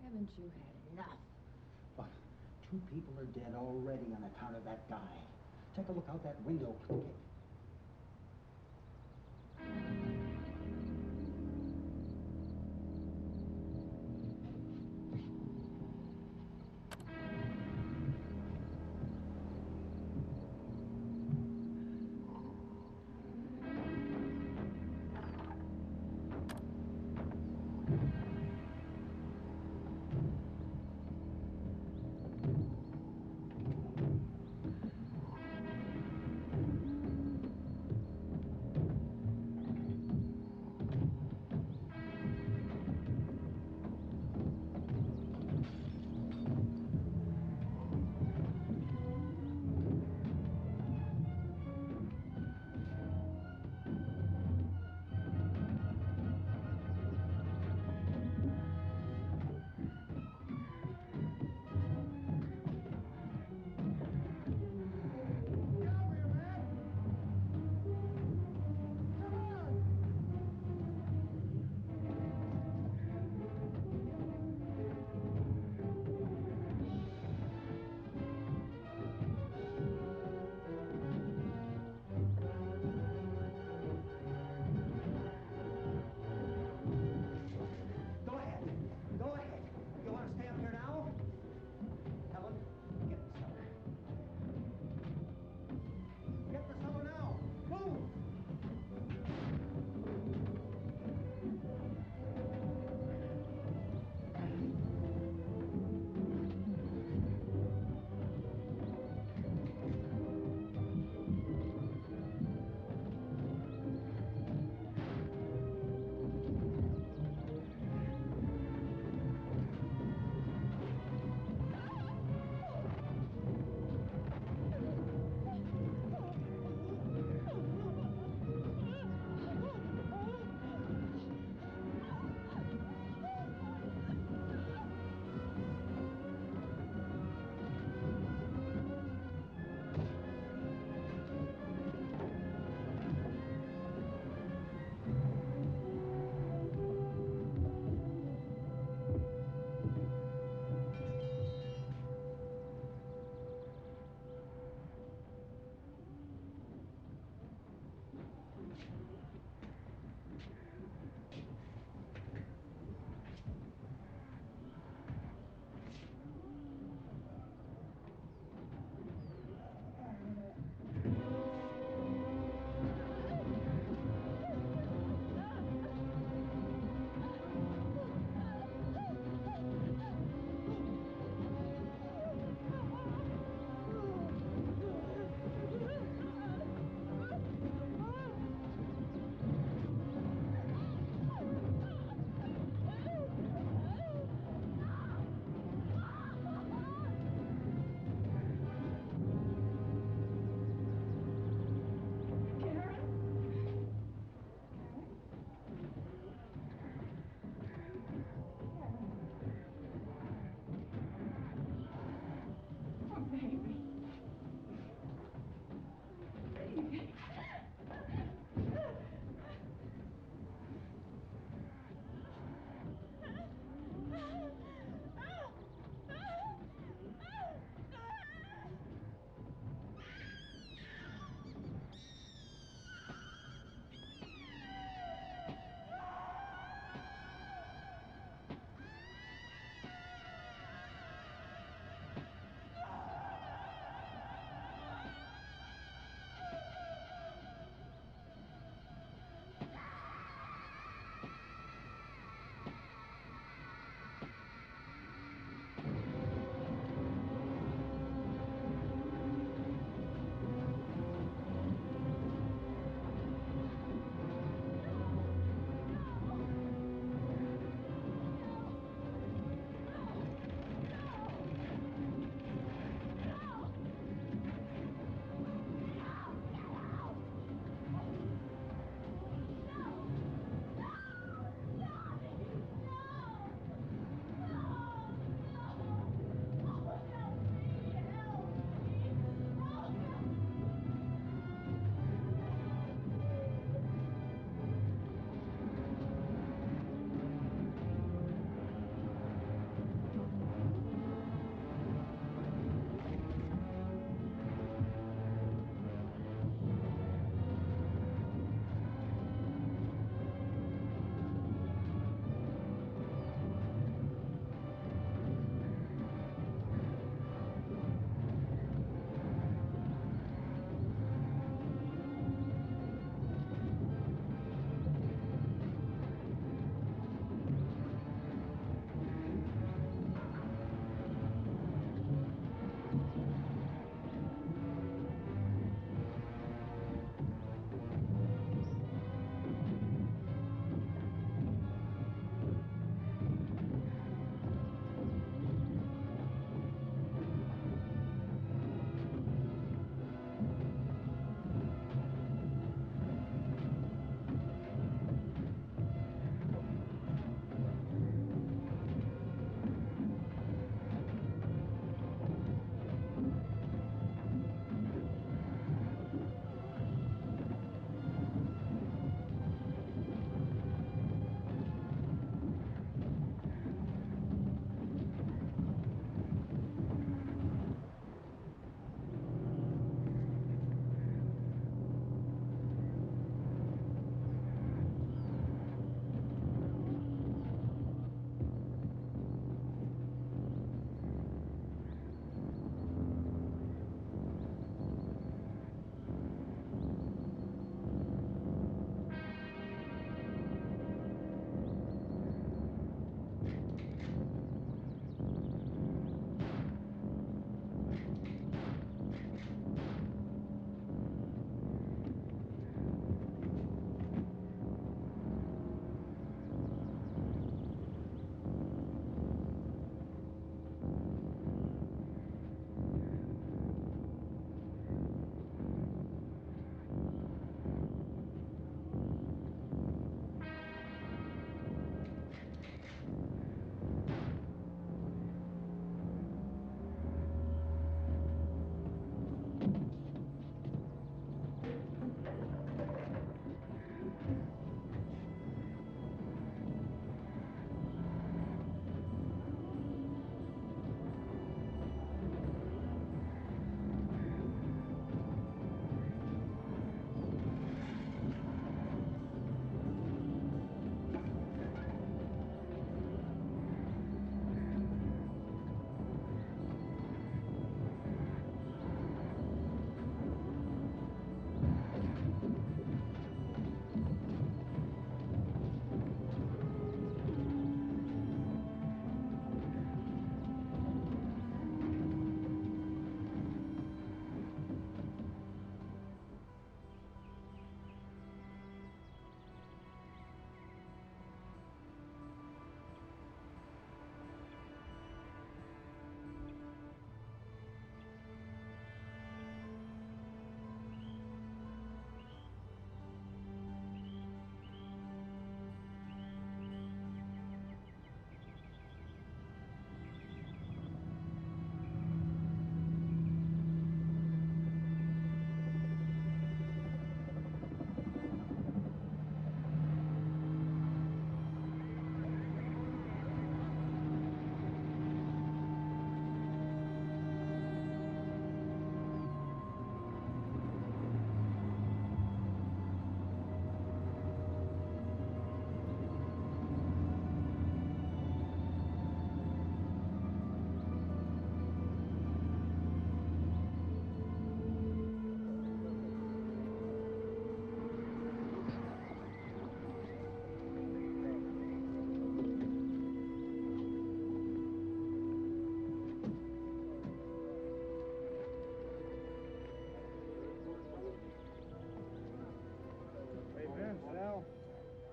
Haven't you had enough? But 2 people are dead already on account of that guy. Take a look out that window.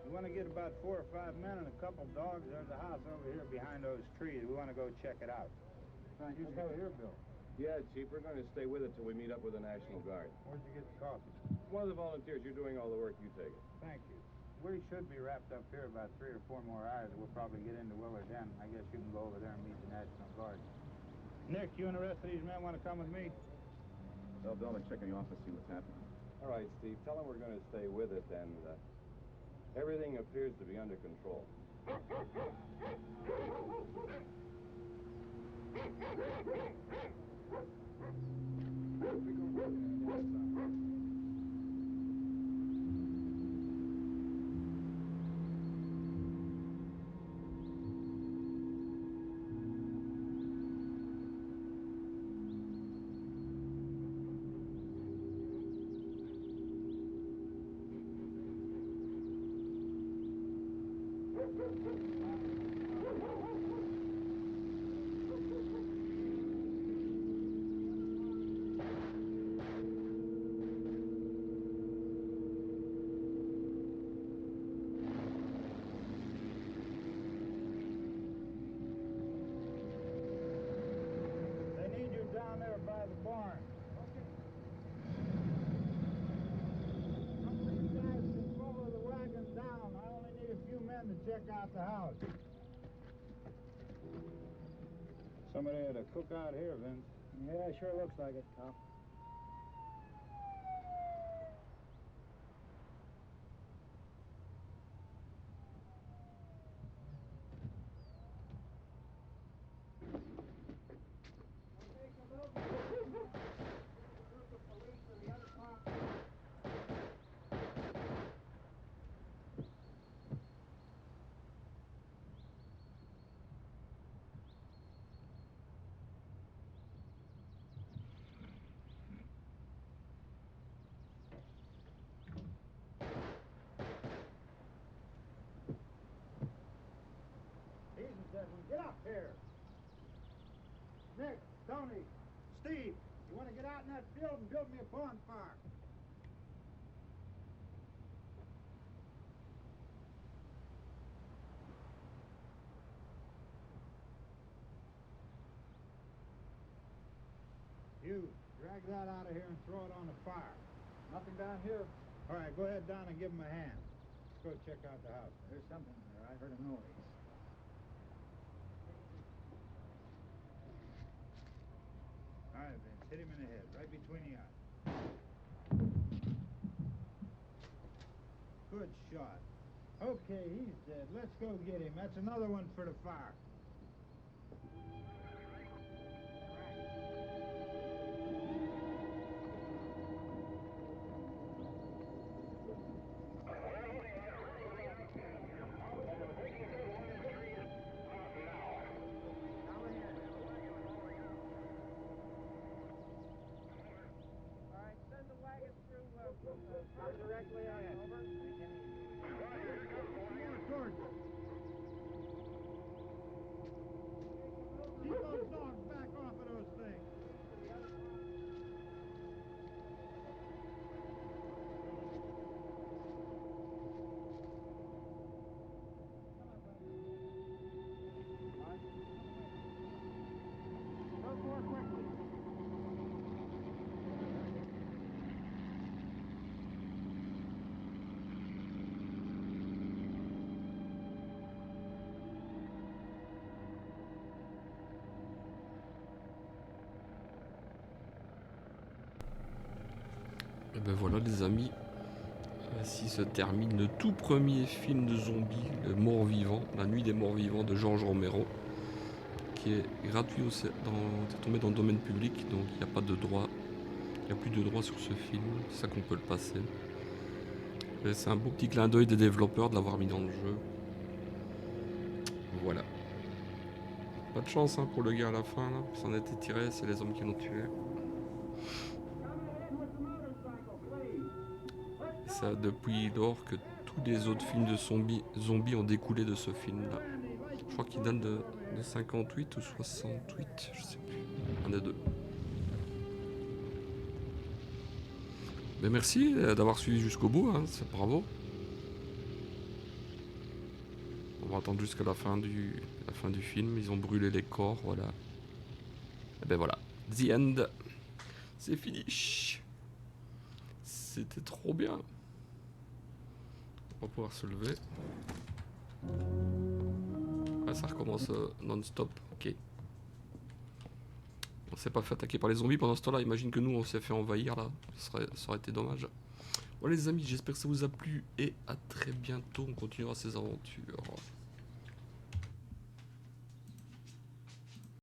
We want to get about 4 or 5 men and a couple dogs. There's a house over here behind those trees. We want to go check it out. You stay here, Bill. Yeah, Chief, we're going to stay with it till we meet up with the National Guard. Where'd you get the coffee? One of the volunteers, you're doing all the work, you take it. Thank you. We should be wrapped up here about 3 or 4 more hours. We'll probably get into Willard then. I guess you can go over there and meet the National Guard. Nick, you and the rest of these men want to come with me? Well, Bill, I'm checking the office, see what's happening. All right, Steve, tell them we're going to stay with it, and everything appears to be under control. They need you down there by the barn. Some of you guys can follow the wagon down. I only need a few men to check out the house. Somebody had a cook out here, Vince. Yeah, sure looks like it, Tom. Get up here. Nick, Tony, Steve, you want to get out in that field and build me a bonfire? You, drag that out of here and throw it on the fire. Nothing down here. All right, go ahead down and give him a hand. Let's go check out the house. There's something there. I heard a noise. All right, Vince, hit him in the head, right between the eyes. Good shot. Okay, he's dead. Let's go get him. That's another one for the fire. Directly on over. Keep those dogs back off of those things. Go more quickly. Et ben voilà les amis, ainsi se termine le tout premier film de zombies, le Mort-Vivant, la Nuit des Morts-Vivants de Georges Romero, qui est gratuit, c'est tombé dans le domaine public, donc il n'y a pas de droit, il n'y a plus de droit sur ce film, c'est ça qu'on peut le passer. Et c'est un beau petit clin d'œil des développeurs de l'avoir mis dans le jeu. Voilà. Pas de chance pour le gars à la fin, là, il s'en était tiré, c'est les hommes qui l'ont tué. Ça, depuis lors que tous les autres films de zombies ont découlé de ce film-là. Je crois qu'il date de 58 ou 68, je sais plus. Un des deux. Mais merci d'avoir suivi jusqu'au bout, c'est bravo. va attendre jusqu'à la fin du film. Ils ont brûlé les corps, voilà. Et ben voilà, the end. C'est fini. C'était trop bien. On va pouvoir se lever. Ah, ça recommence non-stop, ok. On s'est pas fait attaquer par les zombies pendant ce temps-là. Imagine que nous, on s'est fait envahir là. Ça aurait été dommage. Bon les amis, j'espère que ça vous a plu et à très bientôt. On continuera ces aventures.